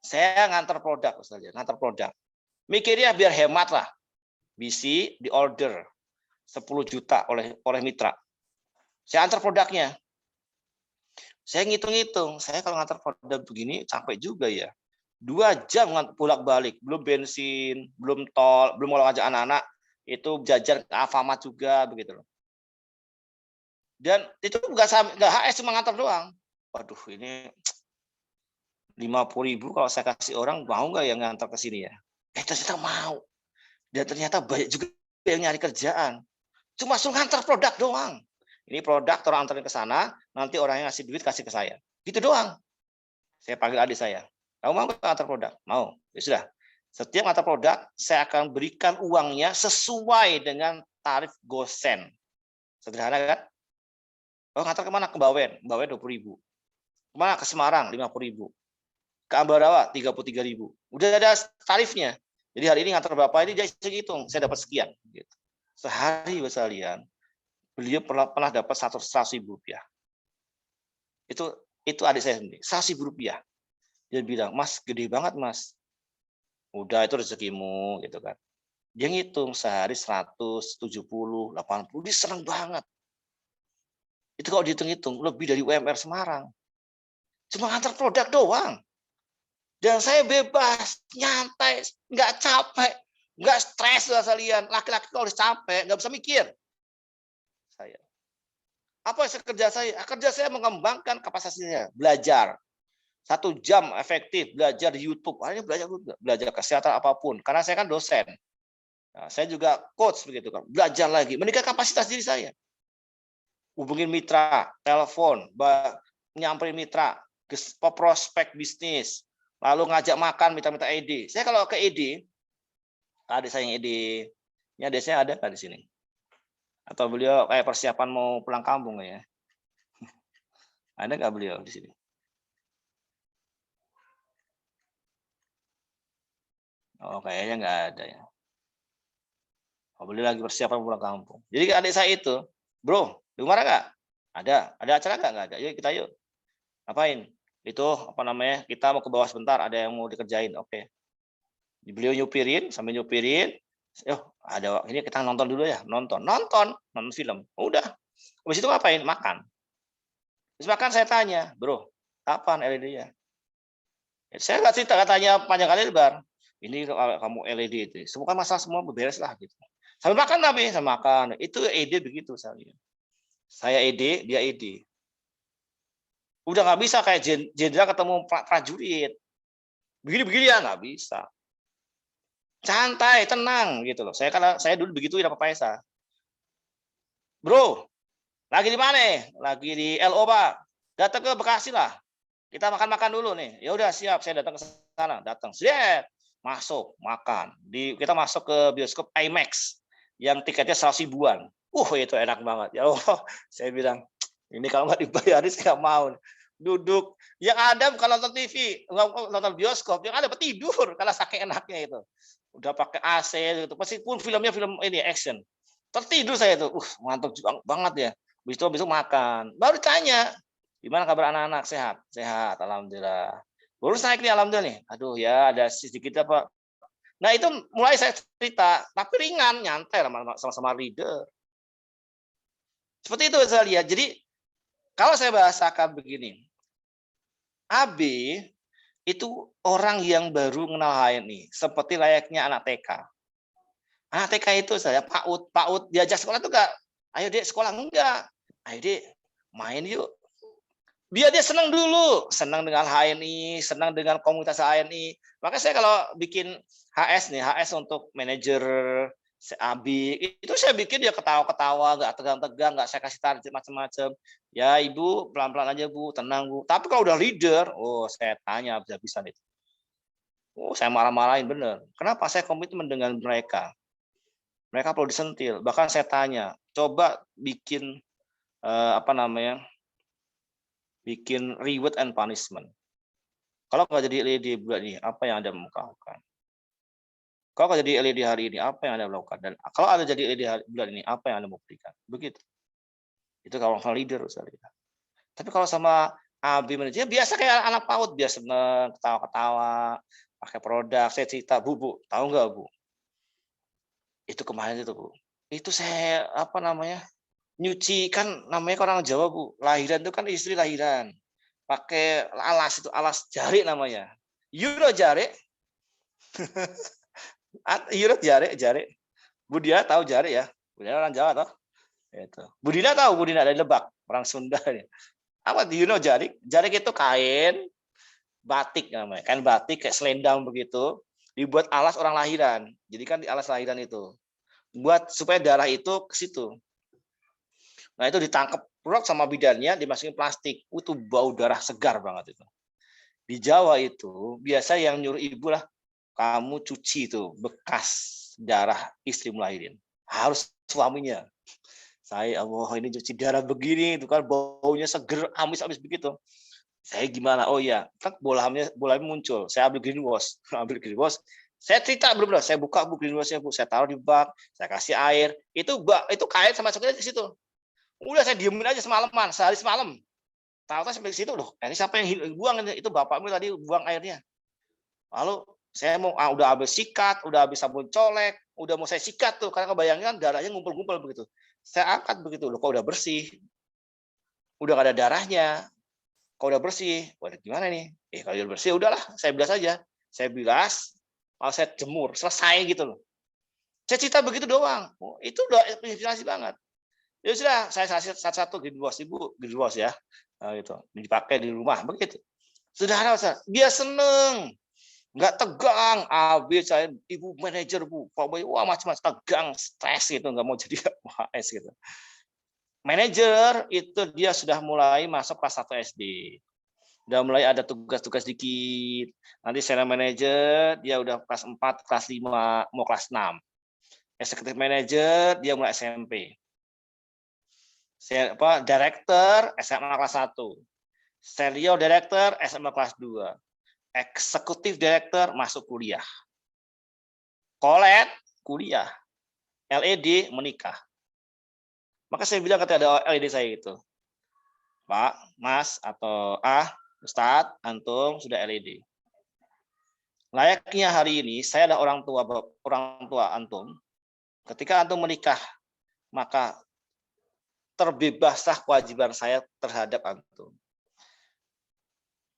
Saya ngantar produk, misalnya, ngantar produk. Mikirnya biar hemat lah. BC di order 10 juta oleh mitra. Saya antar produknya. Saya ngitung-ngitung, saya kalau ngantar produk begini capek juga ya. 2 jam bolak-balik, belum bensin, belum tol, belum kalau ngajak anak-anak, itu jajan ke Alfamart juga begitu loh. Dan itu nggak HS, cuma ngantar doang. Waduh, ini 50.000 kalau saya kasih orang, mau nggak yang ngantar ke sini ya? Ternyata mau. Dan ternyata banyak juga yang nyari kerjaan. Cuma suruh ngantar produk doang. Ini produk, orang antarin ke sana, nanti orangnya ngasih duit, kasih ke saya. Gitu doang. Saya panggil adik saya. Kamu mau nggak ngantar produk? Mau. Ya sudah. Setiap ngantar produk, saya akan berikan uangnya sesuai dengan tarif Gosen. Sederhana kan? Oh, ngantar kemana? Ke Bawen. Bawen 20.000. Kemana? Ke Semarang 50.000. Ke Ambarawa 33.000. Udah ada tarifnya. Jadi hari ini ngantar berapa ini dia hitung, saya dapat sekian. Gitu. Sehari sekalian, beliau pernah dapat 100.000 rupiah. Itu adik saya sendiri, 100.000 rupiah. Dia bilang, Mas, gede banget, Mas. Udah, itu rezekimu, gitu kan. Dia ngitung sehari 100, 70, 80, dia senang banget. Itu kalau dihitung-hitung lebih dari UMR Semarang. Cuma ngantar produk doang. Dan saya bebas, nyantai, nggak capek, nggak stres lah kalian. Laki-laki kalau udah capek, nggak bisa mikir. Saya. Apa kerja saya? Kerja saya mengembangkan kapasitasnya, belajar. 1 jam efektif belajar di YouTube. Akhirnya belajar kesehatan apapun. Karena saya kan dosen. Nah, saya juga coach begitu kan. Belajar lagi, meningkatkan kapasitas diri saya. Hubungin mitra, telepon, nyamperin mitra, prospek bisnis. Lalu ngajak makan, minta ED. Saya kalau ke ED, adik saya yang ED, ini adik saya ada nggak di sini? Atau beliau kayak persiapan mau pulang kampung ya? Ada nggak beliau di sini? Oh, kayaknya nggak ada ya. Oh, beliau lagi persiapan pulang kampung. Jadi adik saya itu, bro, di mana nggak? Ada acara nggak ada? Yuk kita yuk. Ngapain? Itu apa namanya? Kita mau ke bawah sebentar, ada yang mau dikerjain. Oke. Beliau nyupirin, sambil nyupirin, ada ini kita nonton dulu ya, nonton film. Udah. Habis itu ngapain? Makan. Habis makan saya tanya, "Bro, kapan LED-nya?" Saya nggak cerita, katanya panjang kali lebar. Ini kamu LED itu. Semua masalah semua beres lah gitu. Sambil makan tapi sama makan. Itu ED begitu saya. Saya ED, dia ED. Udah nggak bisa kayak jenderal ketemu prajurit. Begini-begini ya nggak bisa. Santai, tenang gitu loh. Saya dulu begituin apa Pak Esa. Bro, lagi di mana? Lagi di LO Pak. Datang ke Bekasi lah. Kita makan-makan dulu nih. Ya udah siap, saya datang ke sana. Datang, siap. Masuk, makan. Kita masuk ke bioskop IMAX yang tiketnya 100 ribuan. Itu enak banget. Ya Allah, saya bilang, ini kalau nggak dibayarin saya nggak mau. Duduk, yang ada bukan nonton TV, nonton bioskop, yang ada tidur karena saking enaknya itu. Udah pakai AC gitu, meskipun filmnya film ini action. Tertidur saya itu, mantap banget ya. Habis itu makan. Baru ditanya, gimana kabar anak-anak? Sehat? Sehat, alhamdulillah. Baru naik nih alhamdulillah nih. Aduh ya, ada sedikit apa. Nah, itu mulai saya cerita, tapi ringan, nyantai sama-sama leader. Seperti itu saya lihat. Jadi kalau saya bahasakan begini, AB itu orang yang baru kenal HNI, seperti layaknya anak TK. Anak TK itu saya PAUD diajak sekolah tuh enggak, ayo Dek sekolah enggak, ayo Dek main yuk. Biar dia senang dulu, senang dengan HNI, senang dengan komunitas HNI. Maka saya kalau bikin HS nih, HS untuk manajer Itu saya bikin dia ketawa-ketawa, nggak tegang-tegang, nggak saya kasih target macam-macam. Ya Ibu, pelan-pelan aja Bu, tenang Bu. Tapi kalau udah leader, oh saya tanya habis-habisan itu. Oh saya marah-marahin bener. Kenapa saya komitmen dengan mereka? Mereka perlu disentil. Bahkan saya tanya, coba bikin bikin reward and punishment. Kalau nggak jadi LED bulan ini, apa yang Anda mau lakukan? Kalau nggak jadi LED hari ini, apa yang Anda lakukan? Dan kalau ada jadi LED bulan ini, apa yang Anda mau berikan? Begitu. Itu kalau sama leader, saya. Tapi kalau sama AB manajer, biasa kayak anak PAUD, biasa seneng, ketawa-ketawa, pakai produk, saya cerita, Bu, tahu nggak Bu? Itu kemarin itu Bu, itu saya nyuci kan namanya orang Jawa Bu, lahiran itu kan istri lahiran, pakai alas itu alas jarik namanya, Euro jarik, Euro jarik, Bu Dia tahu jarik ya, Bu Dia orang Jawa toh, itu. Bu Dina tahu, Bu Dina dari Lebak, orang Sunda ini. Apa jarik? Jarik itu kain batik namanya, kain batik kayak selendang begitu, dibuat alas orang lahiran. Jadi kan di alas lahiran itu buat supaya darah itu ke situ. Nah itu ditangkap produk sama bidannya, dimasukin plastik. Itu bau darah segar banget itu. Di Jawa itu biasa yang nyuruh ibu lah, kamu cuci itu bekas darah istri melahirin. Harus suaminya. Saya Allah ini cuci darah begini, itu kan baunya seger, amis-amis begitu. Saya gimana? Oh iya, kan bolamnya muncul. Saya ambil greenwash, Saya cerita benar-benar, saya buka Bu greenwashnya Bu, saya taruh di bak, saya kasih air, itu kain sama coklat di situ. Udah saya diemin aja semalaman, sehari semalam. Tahu-tahu sampai di situ loh. Ini siapa yang buang? Itu bapakmu tadi buang airnya. Lalu saya mau udah habis sikat, udah habis sabun colek, udah mau saya sikat tuh karena kebayangkan darahnya ngumpul-ngumpul begitu. Saya angkat begitu loh, kok udah bersih. Udah gak ada darahnya. Kok udah bersih. Waduh gimana nih? Kalau udah bersih udahlah, saya bilas aja. Saya bilas, lalu saya jemur, selesai gitu loh. Saya cerita begitu doang. Oh, itu udah inspirasi banget. Ya sudah, saya kasih satu-satu greenwash Ibu, greenwash ya. Nah, gitu. Dipakai di rumah begitu. Sudah ada, dia seneng. Nggak tegang, saya Ibu manajer Bu, Pak Boy, wah macam-macam tegang, stres gitu, nggak mau jadi AS gitu. Manajer itu dia sudah mulai masuk kelas 1 SD. Udah mulai ada tugas-tugas dikit. Nanti senior manager dia udah kelas 4, kelas 5, mau kelas 6. Executive manager dia mulai SMP. Director SMA kelas 1. Senior director SMA kelas 2. Eksekutif director masuk kuliah. Kolet kuliah. LED menikah. Maka saya bilang ketika ada LED saya itu, Pak, Mas, atau Ustadz, Antum sudah LED. Layaknya hari ini saya adalah orang tua Antum. Ketika Antum menikah, maka terbebaslah kewajiban saya terhadap Antum.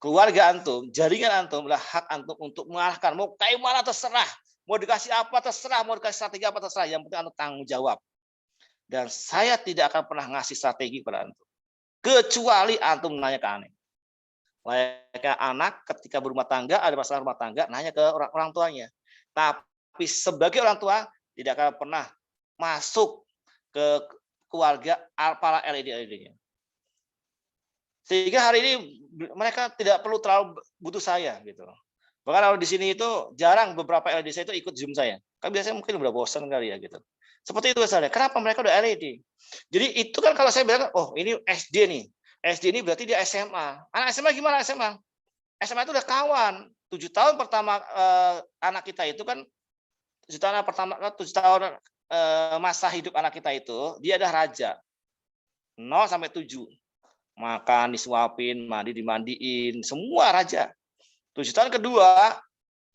Keluarga Antum, jaringan Antum adalah hak Antum untuk mengarahkan. Mau kayak mana terserah. Mau dikasih apa terserah. Mau dikasih strategi apa terserah. Yang penting Antum tanggung jawab. Dan saya tidak akan pernah ngasih strategi pada Antum. Kecuali Antum nanya ke aneh. Layaknya anak ketika berumah tangga, ada masalah rumah tangga, nanya ke orang tuanya. Tapi sebagai orang tua, tidak akan pernah masuk ke keluarga para LED-nya. Sehingga hari ini mereka tidak perlu terlalu butuh saya gitu. Bahkan kalau di sini itu jarang beberapa LED saya itu ikut Zoom saya. Kan biasanya mungkin udah bosan kali ya gitu. Seperti itu misalnya. Kenapa mereka udah LED? Jadi itu kan kalau saya bilang, oh ini SD nih. SD ini berarti dia SMA. Anak SMA gimana SMA? SMA itu udah kawan. 7 tahun pertama anak kita itu kan 7 tahun pertama 7 tahun masa hidup anak kita itu dia adalah raja. 0 sampai 7. Makan disuapin, mandi dimandiin, semua raja. 7 tahun kedua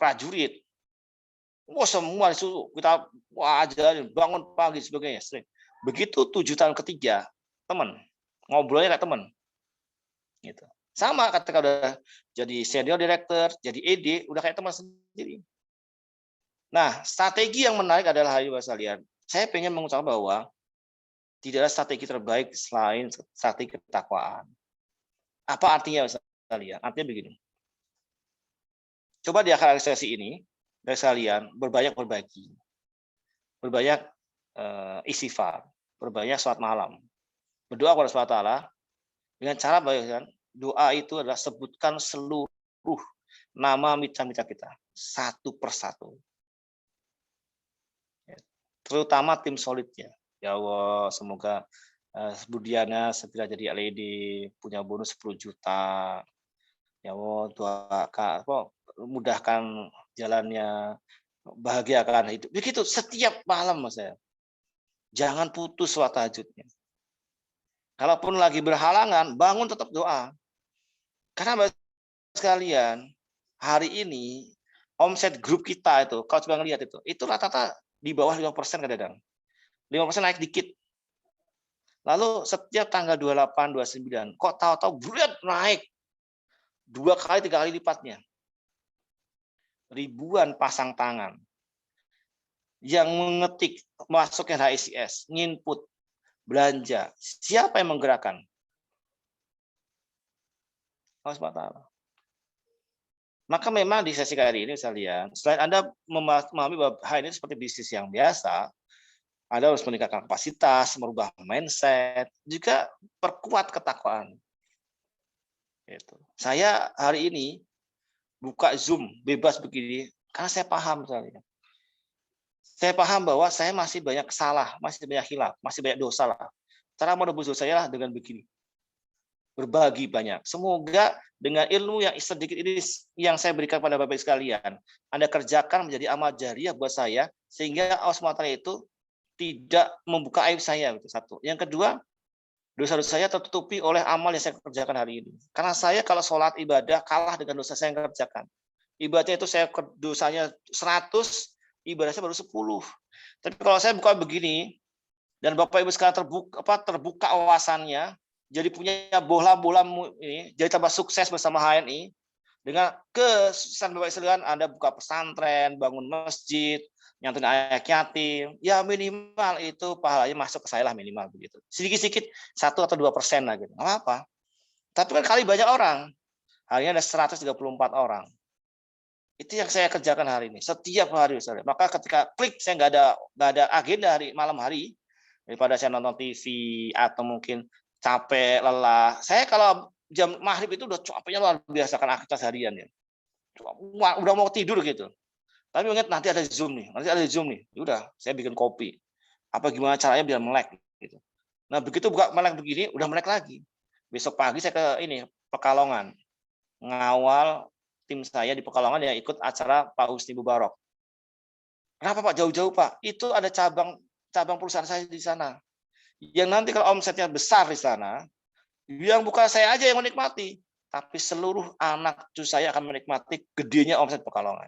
prajurit. Wah semua disuruh kita ajarin bangun pagi sebagainya. Begitu 7 tahun ketiga teman ngobrolnya kayak teman. Gitu. Sama ketika udah jadi senior director, jadi ED, udah kayak teman sendiri. Nah, strategi yang menarik adalah hari sekalian. Saya pengen mengucapkan bahwa tidak ada strategi terbaik selain strategi ketakwaan. Apa artinya sekalian? Artinya begini. Coba di akhir sesi ini, dari sekalian berbanyak berbagi. berbanyak istighfar, berbanyak salat malam. Berdoa kepada Allah Taala dengan cara bayangkan doa itu adalah sebutkan seluruh nama mitra-mitra kita satu persatu. Terutama tim solidnya. Ya Allah, semoga Budiana segera jadi LED, punya bonus 10 juta. Ya Allah, doakan, mudahkan jalannya, bahagiakan hidup. Begitu setiap malam Mas saya. Jangan putus sholat tahajudnya. Kalaupun lagi berhalangan, bangun tetap doa. Karena sekalian, hari ini omset grup kita itu, kalau coba ngelihat itu rata-rata di bawah 5% kadang-kadang. 5% naik dikit. Lalu setiap tanggal 28, 29, kok tahu-tahu bulat naik 2 kali, 3 kali lipatnya. Ribuan pasang tangan yang mengetik, masuknya HICS, nginput, belanja. Siapa yang menggerakkan? Allah SWT. Maka memang di sesi kali ini sekalian, selain Anda memahami bahwa hal ini seperti bisnis yang biasa, Anda harus meningkatkan kapasitas, merubah mindset, juga perkuat ketakwaan. Gitu. Saya hari ini buka Zoom bebas begini karena saya paham misalnya. Saya paham bahwa saya masih banyak salah, masih banyak hilaf, masih banyak dosa lah. Cara menebus dosa saya dengan begini. Berbagi banyak. Semoga dengan ilmu yang sedikit ini yang saya berikan pada Bapak sekalian, Anda kerjakan menjadi amal jariah buat saya sehingga Allah SWT itu tidak membuka aib saya, itu satu. Yang kedua, dosa-dosa saya tertutupi oleh amal yang saya kerjakan hari ini. Karena saya kalau sholat ibadah kalah dengan dosa saya yang kerjakan. Ibadah itu saya dosanya 100, ibadah saya baru 10. Tapi kalau saya buka begini dan Bapak Ibu sekarang terbuka wawasannya, jadi punya bola-bola ini, jadi tambah sukses bersama HNI dengan kesuksesan Bapak sekalian, Anda buka pesantren, bangun masjid, nyantuin anak yatim, ya minimal itu pahalanya masuk ke saya lah minimal begitu. Sedikit-sedikit 1 atau 2% lah gitu. Nggak apa-apa. Tapi kan kali banyak orang. Hari ini ada 134 orang. Itu yang saya kerjakan hari ini. Setiap hari misalnya. Maka ketika klik saya nggak ada agenda hari malam hari daripada saya nonton TV atau mungkin capek, lelah. Saya kalau jam maghrib itu udah capeknya luar biasa kan aktivitas harian ya. Udah mau tidur gitu. Tapi ingat nanti ada Zoom nih, udah saya bikin kopi. Apa gimana caranya biar melek gitu. Nah, begitu buka melek begini, udah melek lagi. Besok pagi saya ke Pekalongan. Ngawal tim saya di Pekalongan yang ikut acara Pak Husni Mubarak. Kenapa Pak jauh-jauh Pak? Itu ada cabang perusahaan saya di sana. Yang nanti kalau omsetnya besar di sana, yang bukan saya aja yang menikmati, tapi seluruh anak cucu saya akan menikmati gedenya omset Pekalongan.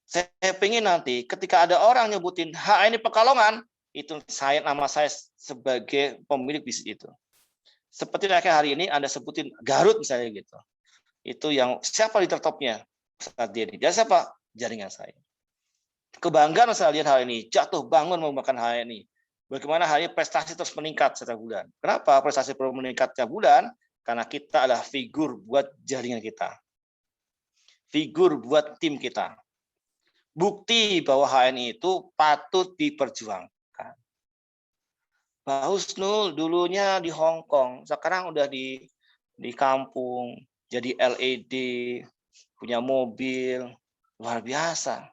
Saya pengen nanti ketika ada orang nyebutin ini Pekalongan, itu nama saya sebagai pemilik bisnis itu. Seperti kayak hari ini Anda sebutin Garut misalnya gitu. Itu yang siapa di tertopnya saat dia ini. Dia siapa? Jaringan saya. Kebanggaan saya lihat hal ini, jatuh bangun menggunakan hal ini. Bagaimana hal ini prestasi terus meningkat setiap bulan. Kenapa prestasi perlu meningkat setiap bulan? Karena kita adalah figur buat jaringan kita. Figur buat tim kita. Bukti bahwa HNI itu patut diperjuangkan. Pak Husnul dulunya di Hong Kong, sekarang udah di kampung, jadi LED, punya mobil, luar biasa.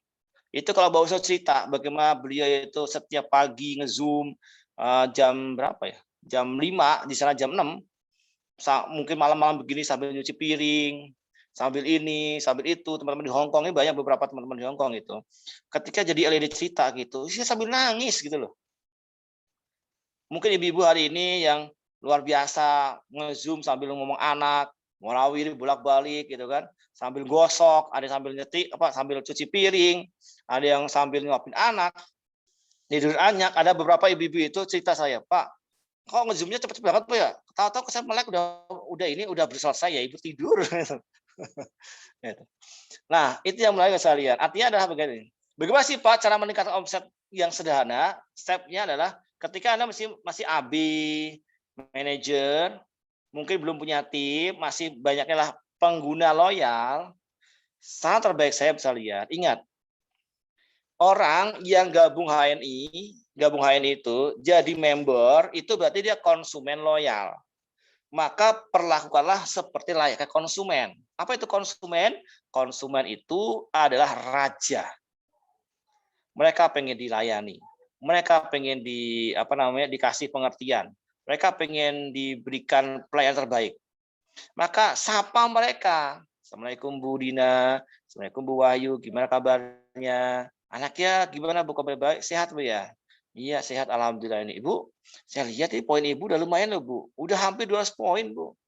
Itu kalau Pak Husnul cerita bagaimana beliau itu setiap pagi nge-Zoom jam berapa ya? Jam 5, di sana jam 6. Mungkin malam-malam begini sambil nyuci piring, sambil ini, sambil itu. Teman-teman di Hong Kong ini banyak beberapa teman-teman di Hong Kong itu. Ketika jadi LED cerita gitu, saya sambil nangis gitu loh. Mungkin ibu-ibu hari ini yang luar biasa nge-Zoom sambil ngomong anak, warawiri bolak-balik gitu kan, sambil gosok, ada sambil nyetik sambil cuci piring, ada yang sambil nyuapin anak. Tidur anyak, ada beberapa ibu-ibu itu cerita saya, Pak, kok nge-Zoom-nya cepet banget Pak ya? Tahu-tahu saya melek udah selesai ya, ibu tidur. Nah, itu yang mulai saya lihat. Artinya adalah begini. Bagaimana sih Pak cara meningkatkan omset yang sederhana? Step-nya adalah ketika Anda masih AB, manajer, mungkin belum punya tim, masih banyaknya lah pengguna loyal, saran terbaik saya bisa lihat. Ingat, orang yang gabung HNI itu jadi member, itu berarti dia konsumen loyal. Maka perlakukanlah seperti layaknya konsumen. Apa itu konsumen? Konsumen itu adalah raja. Mereka pengen dilayani. Mereka pengen dikasih pengertian. Mereka pengen diberikan pelayanan terbaik. Maka sapa mereka. Assalamualaikum Bu Dina, Assalamualaikum Bu Wahyu, gimana kabarnya? Anaknya gimana Bu, kabar baik? Sehat Bu ya? Iya sehat alhamdulillah ini. Ibu, saya lihat ini poin Ibu udah lumayan loh Bu. Udah hampir 200 poin Bu.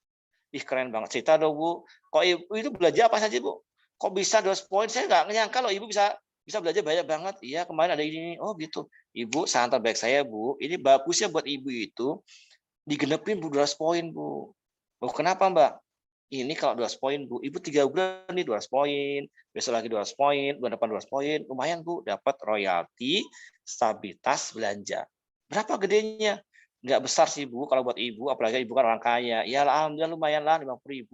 Ih keren banget, cerita dong Bu. Kok Ibu itu belajar apa saja Bu? Kok bisa 200 poin? Saya nggak nyangka loh Ibu bisa belajar banyak banget. Iya kemarin ada ini. Oh gitu. Ibu saran terbaik saya Bu. Ini bagusnya buat Ibu itu digenepin Bu 200 poin Bu. Oh kenapa Mbak? Ini kalau 200 poin Bu, Ibu 3 bulan nih 200 poin, besok lagi 200 poin, bulan depan 200 poin, lumayan Bu, dapat royalti, stabilitas belanja. Berapa gedenya? Nggak besar sih Bu, kalau buat Ibu, apalagi Ibu kan orang kaya. Ya alhamdulillah lumayan lah 50.000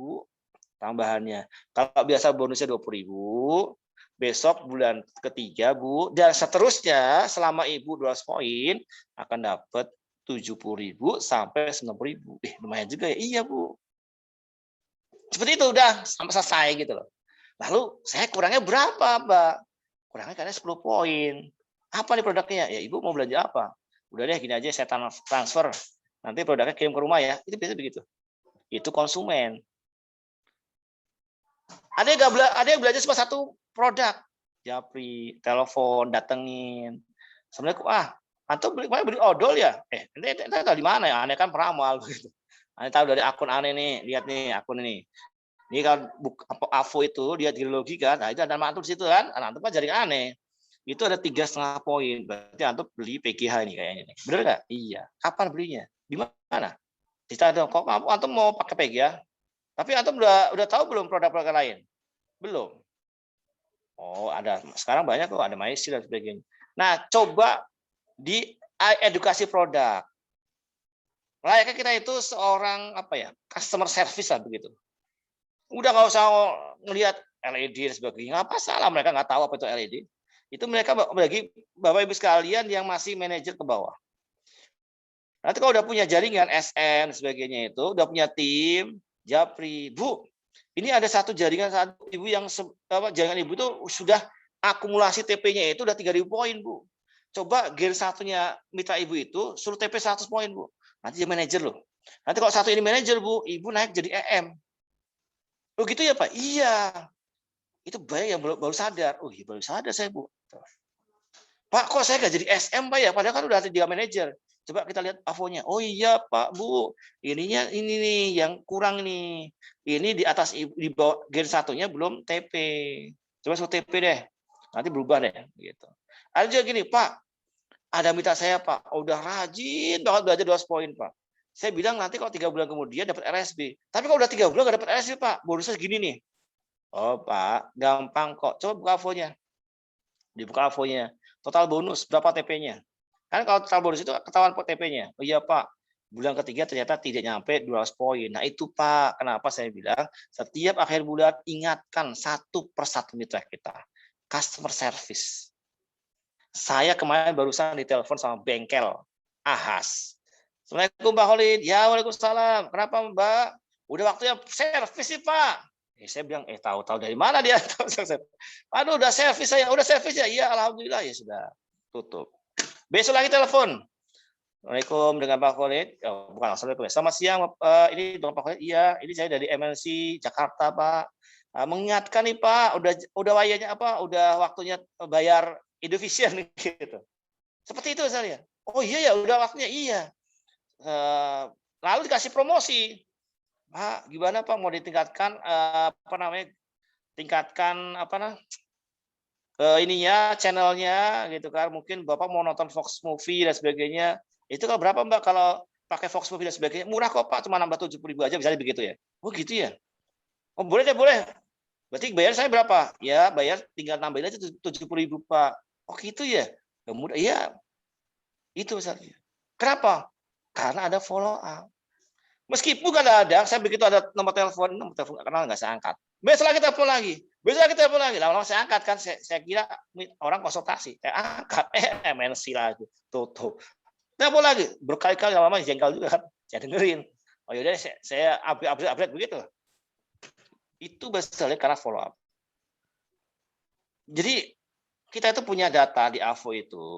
tambahannya. Kalau biasa bonusnya 20.000, besok bulan ketiga Bu, dan seterusnya selama Ibu 200 poin akan dapat 70.000 sampai 90.000. Lumayan juga ya. Iya Bu. Seperti itu udah sampai selesai gitu loh. Lalu saya kurangnya berapa, Mbak? Kurangnya karena 10 poin. Apa nih produknya? Ya Ibu mau belanja apa? Udah deh gini aja saya transfer. Nanti produknya kirim ke rumah ya. Itu biasa begitu. Itu konsumen. Ada yang belanja cuma satu produk. Japri, telepon, datengin. Assalamualaikum. Antum beli odol ya? Ini tahu di mana ya? Aneh kan peramal begitu. Anda tahu dari akun aneh nih, lihat nih akun ini. Ini kan AVO itu dia geologi kan, nah itu ada antum di situ kan, antum kan jaring aneh. Itu ada 3,5 poin, berarti antum beli PGH ini kayaknya nih. Bener nggak? Iya. Kapan belinya? Di mana? Cerita dong. Kok antum mau pakai PGH? Tapi antum udah tahu belum produk-produk lain? Belum. Oh ada. Sekarang banyak kok, ada MySeal dan sebagainya. Nah coba di edukasi produk. Layaknya kita itu seorang customer service lah begitu. Udah nggak usah ngelihat LED dan sebagainya. Apa salah mereka nggak tahu apa itu LED? Itu mereka bagi Bapak Ibu sekalian yang masih manajer ke bawah. Nanti kalau udah punya jaringan SN sebagainya itu, udah punya tim, Japri, Bu, ini ada satu jaringan satu Ibu yang jaringan Ibu itu sudah akumulasi TP-nya itu udah 3.000 poin Bu. Coba gear satunya mitra Ibu itu suruh TP 100 poin Bu. Nanti dia manajer loh. Nanti kalau satu ini manajer Bu, Ibu naik jadi EM. Oh gitu ya Pak? Iya. Itu banyak yang baru sadar. Oh iya baru sadar saya Bu. Pak kok saya nggak jadi SM Pak ya? Padahal kan udah ada 3 manajer. Coba kita lihat AVO-nya. Oh iya Pak Bu. Ininya ini nih yang kurang nih. Ini di atas di bawah gen satunya belum TP. Coba suruh TP deh. Nanti berubah deh gitu. Ada juga gini, Pak. Ada mitra saya Pak, udah rajin banget belajar 200 poin Pak. Saya bilang nanti kalau 3 bulan kemudian dapat RSB. Tapi kalau udah 3 bulan nggak dapat RSB Pak, bonusnya segini nih. Oh Pak, gampang kok. Coba buka AVO-nya. Dibuka AVO-nya. Total bonus berapa TP-nya? Kan kalau total bonus itu ketahuan TP-nya. Oh iya Pak, bulan ketiga ternyata tidak nyampe 200 poin. Nah itu Pak, kenapa saya bilang setiap akhir bulan ingatkan satu persatu mitra kita. Customer service. Saya kemarin barusan ditelepon sama bengkel Ahas. Assalamualaikum Mbak Khalid. Ya waalaikumsalam. Kenapa Mbak? Udah waktunya servis sih Pak. Saya bilang, tahu dari mana dia? Aduh udah servis saya. Udah servis ya? Iya alhamdulillah. Ya sudah tutup. Besok lagi telepon. Assalamualaikum dengan Pak Khalid. Oh, bukan assalamualaikum. Selamat siang. Ini dengan Pak Khalid. Iya. Ini saya dari MNC Jakarta Pak. Mengingatkan nih Pak. Udah wayanya Udah waktunya bayar Indovision gitu. Seperti itu saya. Oh iya ya, udah waktunya iya. Lalu dikasih promosi. Pak, gimana Pak mau ditingkatkan tingkatkan ininya channelnya gitu kan. Mungkin Bapak mau nonton Fox Movie dan sebagainya. Itu kalau berapa Mbak kalau pakai Fox Movie dan sebagainya? Murah kok Pak, cuma nambah 70.000 aja misalnya begitu ya. Oh gitu ya. Oh boleh deh, boleh. Berarti bayar saya berapa? Ya, bayar tinggal nambahin aja 70.000 Pak. Oh gitu ya? Mudah. Iya. Itu misalnya. Kenapa? Karena ada follow up. Meskipun kadang-kadang saya begitu ada nomor telepon nggak kenal, nggak saya angkat. Besok lagi telepon lagi, besok lagi telepon lagi. Lama-lama saya angkat kan, saya kira orang konsultasi, saya angkat, MNC lagi, tutup. Telepon lagi, berkali-kali lama-lama jengkel juga kan, saya dengerin. Oh yaudah, saya update begitu. Itu besarnya karena follow up. Jadi kita itu punya data di AVO itu,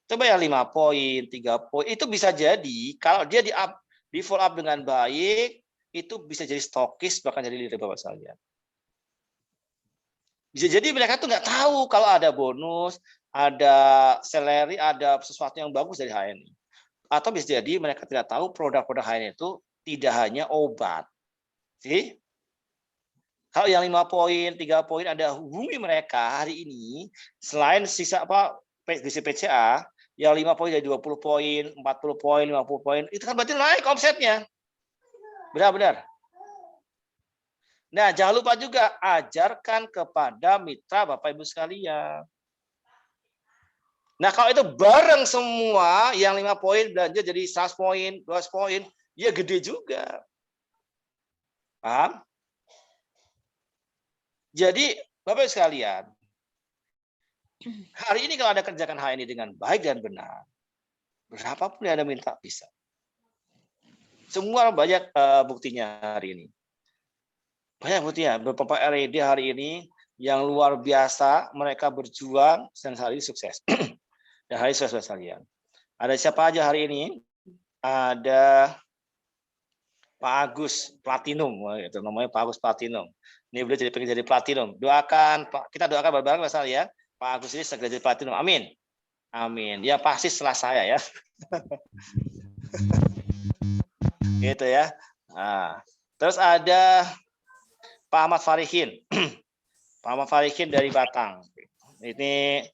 coba ya 5 poin, 3 poin, itu bisa jadi kalau dia di follow up dengan baik, itu bisa jadi stokis, bahkan jadi leader Bapak sekalian. Bisa jadi mereka tuh nggak tahu kalau ada bonus, ada salary, ada sesuatu yang bagus dari HNI. Atau bisa jadi mereka tidak tahu produk-produk HNI itu tidak hanya obat. Sih? Kalau yang 5 poin, 3 poin ada hubungi mereka hari ini, selain sisa PCA, yang 5 poin dari 20 poin, 40 poin, 50 poin, itu kan berarti naik omsetnya. Benar-benar. Nah, jangan lupa juga ajarkan kepada mitra Bapak Ibu sekalian. Nah, kalau itu bareng semua, yang 5 poin belanja jadi 100 poin, 200 poin, ya gede juga. Paham? Jadi, Bapak Ibu sekalian, hari ini kalau Anda kerjakan hal ini dengan baik dan benar, berapapun yang Anda minta bisa. Semua banyak buktinya hari ini. Banyak buktinya. Beberapa LED hari ini yang luar biasa, mereka berjuang dan hari ini sukses. Dan hari ini sukses sekalian. Ada siapa aja hari ini? Ada Pak Agus Platinum, itu namanya Pak Agus Platinum. Ini beliau pengen jadi Platinum. Doakan, kita doakan bareng-bareng Mas ya. Pak Agus ini segera jadi Platinum. Amin. Amin. Ya pasti setelah saya ya. Gitu ya. Nah, terus ada Pak Ahmad Farihin. Pak Ahmad Farihin dari Batang. Ini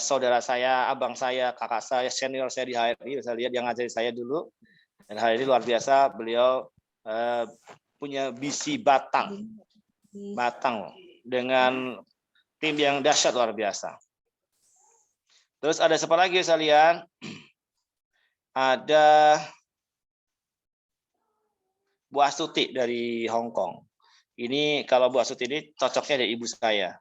saudara saya, abang saya, kakak saya, senior saya di HRI. Bisa lihat yang ngajari saya dulu. Dan hari ini luar biasa, beliau punya visi Batang dengan tim yang dahsyat luar biasa. Terus ada siapa lagi sekalian? Ada Bu Astuti dari Hong Kong. Ini kalau Bu Astuti ini cocoknya dari ibu saya.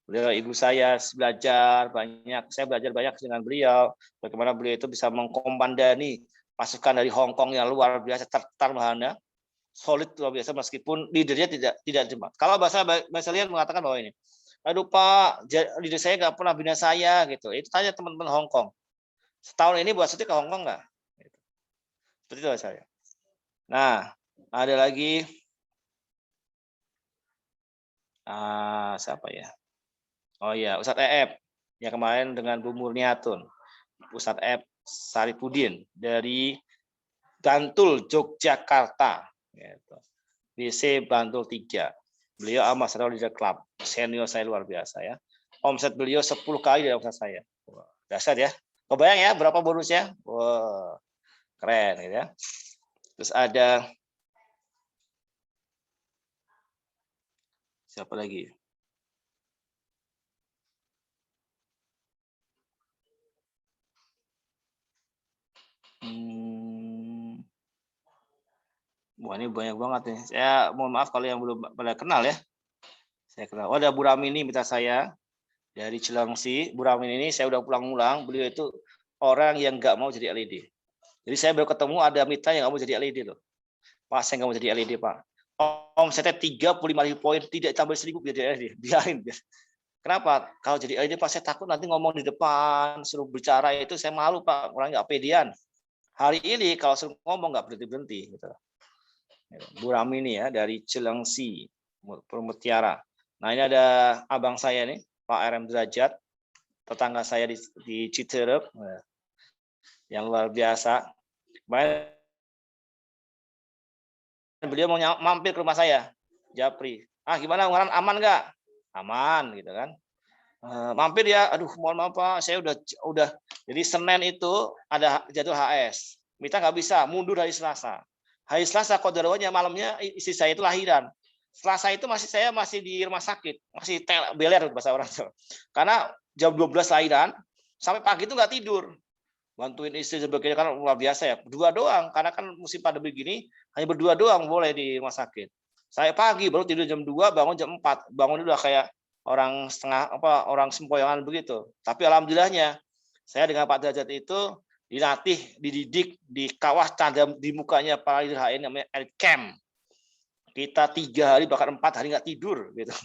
Beliau ibu saya belajar banyak, saya belajar banyak dengan beliau. Bagaimana beliau itu bisa mengkomandani pasukan dari Hong Kong yang luar biasa, tertarmahana, solid luar biasa meskipun leadernya tidak terima. Kalau bahasa lihat mengatakan bahwa ini, aduh Pak, leader saya nggak pernah bina saya gitu. Itu tanya teman-teman Hong Kong. Setahun ini Bu Astuti ke Hong Kong nggak? Seperti itu saya. Nah, ada lagi siapa ya? Oh iya, Ustadz Eep yang kemarin dengan Bu Murniatun, Ustadz Eep Saripudin dari Bantul, Yogyakarta, gitu. BC Bantul 3. Beliau Ambassador Leader Club, senior saya luar biasa ya. Omset beliau 10 kali dari omset saya. Wah, dasar ya. Kebayang ya berapa bonusnya? Wah, keren gitu ya. Terus ada siapa lagi? Wah, ini banyak banget nih. Saya mohon maaf kalau yang belum pada kenal ya. Saya kenal. Oh, ada Bu Ramini mitra saya dari Cilengsi. Bu Ramini ini saya udah pulang-ulang. Beliau itu orang yang nggak mau jadi LED. Jadi saya baru ketemu ada mitra yang nggak mau jadi LED loh. Pak, saya nggak mau jadi LED Pak. Omsetnya 35.000 poin, tidak tambah 1.000 biar jadi LED. Biarin. Kenapa? Kalau jadi LED Pak, saya takut nanti ngomong di depan, suruh bicara itu saya malu Pak. Orang nggak pedean. Hari ini kalau suruh ngomong nggak berhenti-berhenti. Gitu. Bu Ramini ya dari Cilengsi, Mutiara. Nah ini ada abang saya nih, Pak RM Derajat, tetangga saya di Citerep, yang luar biasa. Beliau mau mampir ke rumah saya, Japri. Gimana Ungaran aman nggak? Aman gitu kan. Mampir ya, aduh mohon maaf Pak, saya udah. Jadi Senin itu ada jadwal HS. Mita nggak bisa, mundur hari Selasa. Hari Selasa kodarawanya malamnya istri saya itu lahiran. Selasa itu saya masih di rumah sakit, masih beler bahasa orang Jawa. Karena jam 12 lahiran sampai pagi itu nggak tidur. bantuin istri sebagainya kan luar biasa ya. Berdua doang, karena kan musim pandemi begini hanya berdua doang boleh di rumah sakit. Saya pagi baru tidur jam 2, bangun jam 4. Bangun udah kayak orang orang sempoyongan begitu. Tapi alhamdulillahnya saya dengan Pak Derajat itu dilatih, dididik, dikawah cadam di mukanya para leader HN namanya Camp. Kita 3 hari bahkan 4 hari nggak tidur gitu.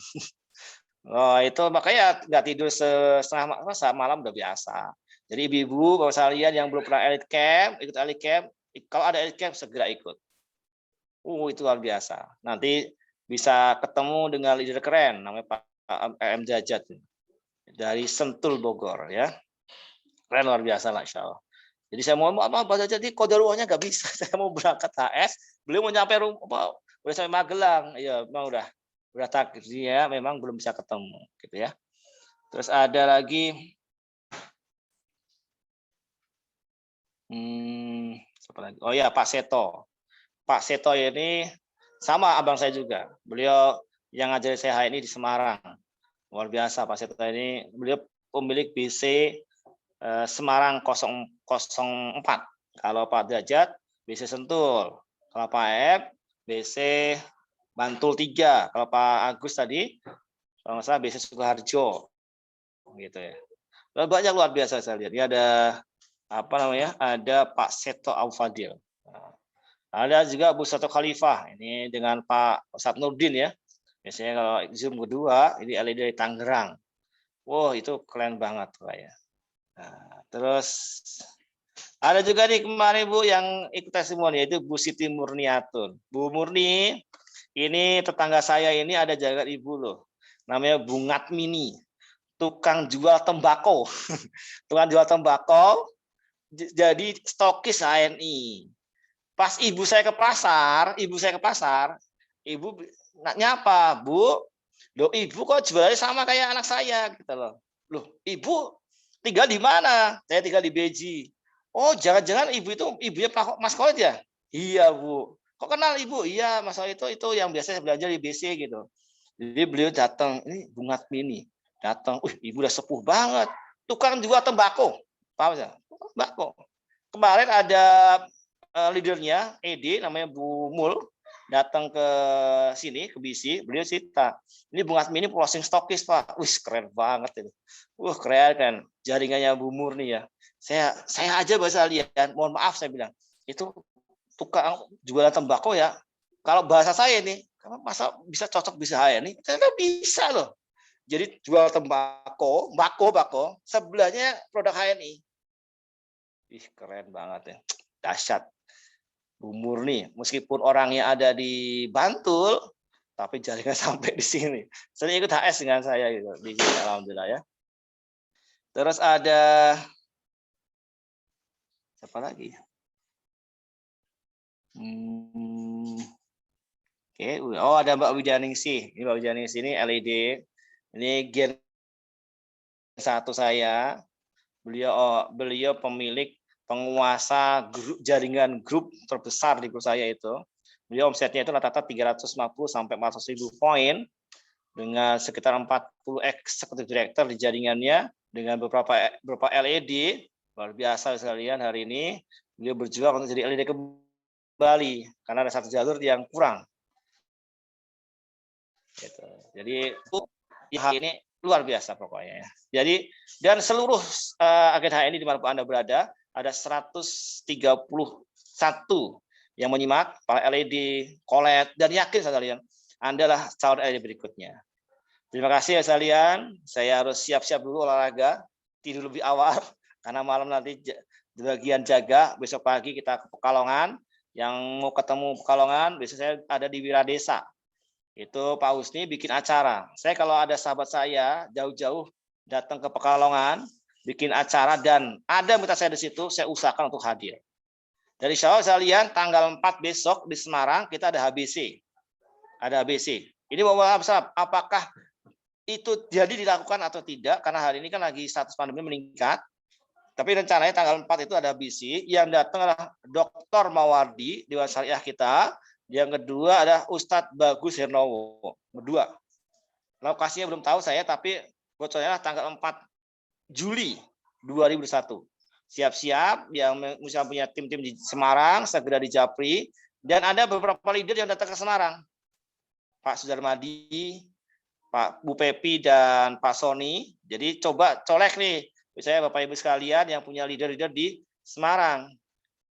Oh, itu makanya nggak tidur setengah malam udah biasa. Jadi ibu-ibu, bapak sekalian yang belum pernah elite camp, ikut elite camp, kalau ada elite camp segera ikut. Itu luar biasa. Nanti bisa ketemu dengan leader keren, namanya Pak M. Derajat dari Sentul Bogor ya. Keren luar biasa lah insya Allah. Jadi saya mau Pak Derajat di kodaruahnya nggak bisa. Saya mau berangkat HS, beliau mau nyampe rumah, udah sampai Magelang, ya memang udah takdirnya memang belum bisa ketemu gitu ya. Terus ada lagi siapa lagi? Oh ya, Pak Seto. Pak Seto ini sama abang saya juga. Beliau yang ngajarin saya ini di Semarang. Luar biasa Pak Seto ini. Beliau pemilik BC Semarang 004. Kalau Pak Derajat BC Sentul. Kalau Pak M BC Bantul 3. Kalau Pak Agus tadi kalau nggak salah BC Sukoharjo. Gitu ya. Banyak luar biasa saya lihat. Ini ada ada Pak Seto Aufadil. Ada juga Bu Seto Khalifah, ini dengan Pak Ustadz Nurdin ya. Biasanya kalau Zoom kedua, ini LED dari Tangerang. Wow, itu keren banget Pak ya. Nah, terus ada juga nih kemarin Bu yang ikut testimoni, yaitu Bu Siti Murniatun. Bu Murni, ini tetangga saya ini ada jagat ibu loh. Namanya Bu Ngatmini, tukang jual tembakau. Tukang jual tembakau, jadi stokis HNI. Pas ibu saya ke pasar, ibu nyapa, Bu, loh ibu kok jualnya sama kayak anak saya gitu loh. Loh, ibu tinggal di mana? Saya tinggal di Beji. Oh, jangan-jangan ibu itu ibunya Mas Khalid ya? Iya, Bu. Kok kenal ibu? Iya, Mas Khalid itu yang biasa saya belajar di BC gitu. Jadi beliau datang, ini Bu Ngatmini datang. Ibu udah sepuh banget. Tukang jual tembakau. Paham ya? Tembakau. Kemarin ada leadernya ED namanya Bu Mul datang ke sini ke BC, beliau cerita ini Bu Ngatmini closing stokis Pak. Keren banget itu. Keren kan jaringannya Bu Murni ya. Saya aja bahasa lihat, mohon maaf saya bilang itu tukang jualan tembakau ya. Kalau bahasa saya nih, masa bisa cocok bisa ini? Ternyata bisa loh. Jadi jual tembakau, bako, sebelahnya produk HNI. Keren banget ya, dahsyat. Bu Murni, meskipun orangnya ada di Bantul, tapi jaringan sampai di sini. Sering ikut HS dengan saya gitu, di sini alhamdulillah ya. Terus ada siapa lagi? Oke, oh ada Mbak Widaningsih. Ini Mbak Widaningsih ini LED. Ini gen 1 saya. Beliau pemilik penguasa jaringan grup terbesar di grup saya itu. Beliau omsetnya itu rata-rata 350 sampai 400.000 poin dengan sekitar 40 executive director di jaringannya dengan beberapa LED. Luar biasa sekalian hari ini beliau berjuang untuk jadi LED kembali karena ada satu jalur yang kurang. Gitu. Jadi ini luar biasa pokoknya ya. Jadi dan seluruh agen HNI dimanapun Anda berada ada 131 yang menyimak para LED, Kolet, dan yakin sekalian Anda lah calon LED berikutnya. Terima kasih ya sekalian. Saya harus siap-siap dulu olahraga, tidur lebih awal karena malam nanti di bagian jaga. Besok pagi kita ke Pekalongan. Yang mau ketemu Pekalongan, besok saya ada di Wiradesa. Itu Pak Husni bikin acara. Saya kalau ada sahabat saya jauh-jauh datang ke Pekalongan, bikin acara dan ada minta saya di situ, saya usahakan untuk hadir. Dari insya Allah sekalian tanggal 4 besok di Semarang kita ada HBC. Ada HBC. Ini mau apakah itu jadi dilakukan atau tidak? Karena hari ini kan lagi status pandemi meningkat. Tapi rencananya tanggal 4 itu ada HBC. Yang datang adalah Dr. Mawardi, Dewan Syariah kita. Yang kedua ada Ustadz Bagus Hernowo. Berdua. Lokasinya belum tahu saya, tapi bocornya tanggal 4 Juli 2001. siap-siap yang misalnya punya tim-tim di Semarang segera di Japri, dan ada beberapa leader yang datang ke Semarang, Pak Sudarmadi, Pak Bu Pepi dan Pak Sony. Jadi coba colek nih, misalnya Bapak Ibu sekalian yang punya leader-leader di Semarang,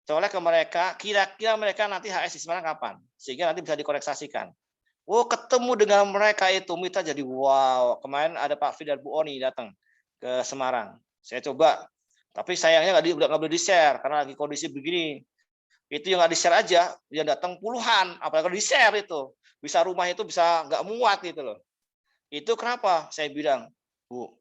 colek ke mereka, kira-kira mereka nanti HS di Semarang kapan, sehingga nanti bisa dikoreksasikan. Oh, ketemu dengan mereka itu, kita jadi wow. Kemarin ada Pak Fi dan Bu Oni datang ke Semarang. Saya coba, tapi sayangnya nggak boleh di-share karena lagi kondisi begini. Itu yang nggak di-share aja, yang datang puluhan, apalagi kalau di-share itu, bisa rumah itu bisa nggak muat gitu loh. Itu kenapa? Saya bilang, Bu,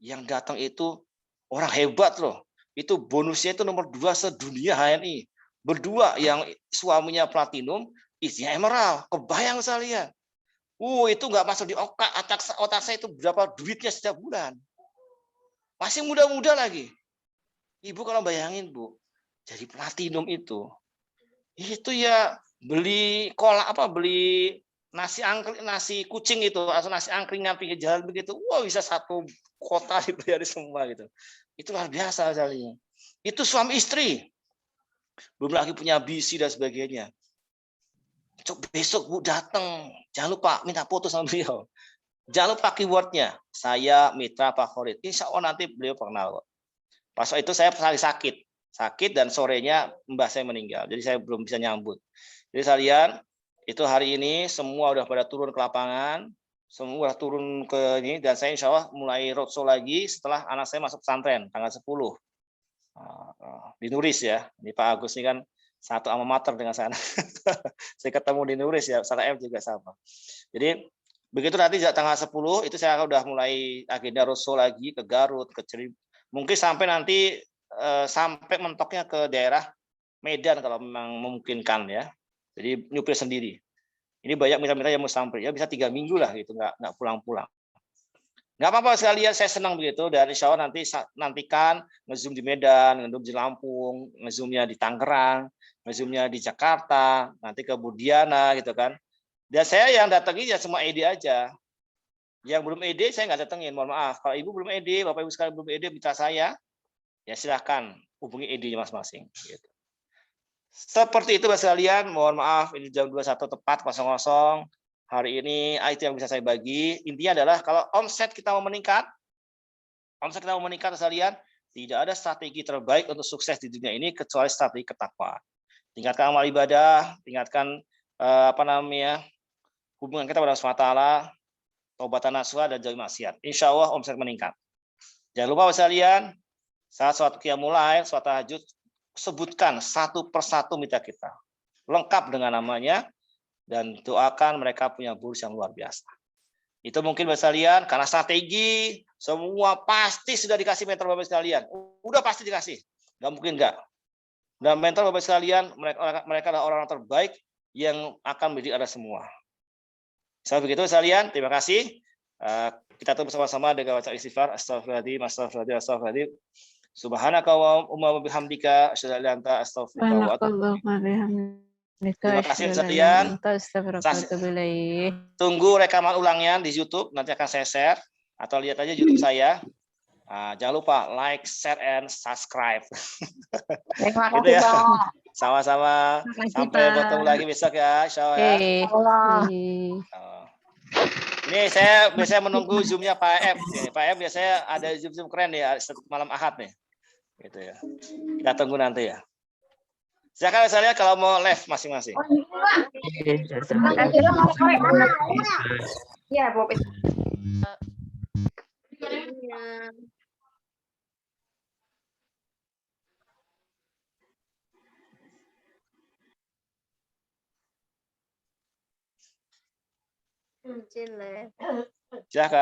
yang datang itu orang hebat loh. Itu bonusnya itu nomor 2 sedunia HNI. Berdua yang suaminya platinum, isinya emerald. Kebayang saya lihat. Itu nggak masuk di otak saya itu berapa duitnya setiap bulan. Masih muda-muda lagi. Ibu kalau bayangin, Bu, jadi platinum itu ya beli beli nasi kucing itu atau nasi angkringan pinggir jalan begitu, bisa satu kota dibayar semua gitu. Itu luar biasa sekali. Itu suami istri, belum lagi punya BC dan sebagainya. Besok Bu datang, jangan lupa minta foto sama beliau. Jangan lupa keywordnya, saya mitra favorit. Insya Allah nanti beliau kenal kok. Pas itu saya sakit dan sorenya mbah saya meninggal, jadi saya belum bisa nyambut. Jadi sekalian, itu hari ini semua udah pada turun ke lapangan, semua udah turun ke ini, dan saya insya Allah mulai roadshow lagi setelah anak saya masuk pesantren tanggal 10 di Nuris ya. Ini Pak Agus ini kan satu alma mater dengan saya. Saya ketemu di Nuris ya, Salah M juga sama. Jadi begitu nanti tanggal 10 itu saya udah mulai agenda roadshow lagi ke Garut, ke Cirebon. Mungkin sampai nanti sampai mentoknya ke daerah Medan kalau memang memungkinkan ya. Jadi nyupir sendiri. Ini banyak mitra-mitra yang mau sampai ya bisa 3 minggu lah gitu, nggak pulang-pulang. Nggak apa-apa sekalian, saya senang begitu, dan insya Allah nantikan ngezoom di Medan, ngezoom di Lampung, ngezoomnya di Tangerang, ngezoomnya di Jakarta, nanti ke Budiana gitu kan. Dan saya yang datangin ya semua ED aja. Yang belum ED saya nggak datengin, mohon maaf. Kalau Ibu belum ED, Bapak Ibu sekalian belum ED, minta saya, ya silahkan hubungi ED-nya masing-masing. Gitu. Seperti itu Bapak sekalian, mohon maaf ini jam 21 tepat 00. Hari ini itu yang bisa saya bagi. Intinya adalah kalau omset kita mau meningkat sekalian, tidak ada strategi terbaik untuk sukses di dunia ini kecuali strategi ketakwaan. Tingkatkan amal ibadah, tingkatkan hubungan kita pada Allah SWT, taubatan nasuha dan jauhi maksiat. Insya Allah omset meningkat. Jangan lupa Bapak sekalian, saat sholat qiyamul lail, sholat tahajud, sebutkan satu persatu mitra kita, lengkap dengan namanya, dan doakan mereka punya bonus yang luar biasa. Itu mungkin Bapak sekalian, karena strategi semua pasti sudah dikasih mentor Bapak sekalian, udah pasti dikasih, nggak mungkin nggak. Dan mentor Bapak sekalian, mereka adalah orang-orang terbaik yang akan mendidik Anda semua. Sampai begitu sekalian, terima kasih. Kita tutup bersama-sama dengan baca istighfar. Astagfirullahaladzim, astagfirullahaladzim, astagfirullahaladzim. Subhanaka wa bihamdika asyhadu an la ilaha illa anta astaghfiruka wa atubu ilaik. Terima kasih sekalian. Tunggu rekaman ulangnya di YouTube, nanti akan saya share atau lihat aja YouTube saya. Jangan lupa like, share, and subscribe. Terima gitu kasih, ya. Pak. Sama-sama. Sampai bertemu lagi besok ya, insya Allah ya. Ini saya biasanya menunggu zoomnya Pak F. Pak F biasanya ada zoom keren ya malam Ahad nih. Gitu ya. Kita tunggu nanti ya. Silakan saya lihat kalau mau live masing-masing. Iya, Bob.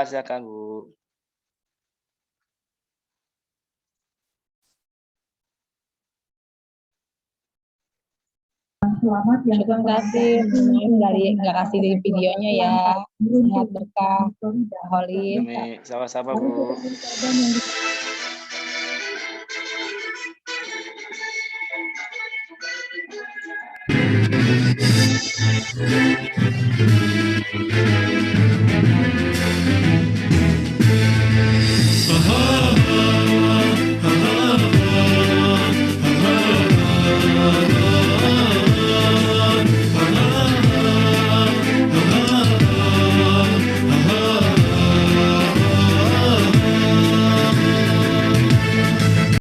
Silakan Bu. Selamat ya. Terima kasih nggak kasih di videonya ya. Sehat berkah. Holly. Sama-sama Bu.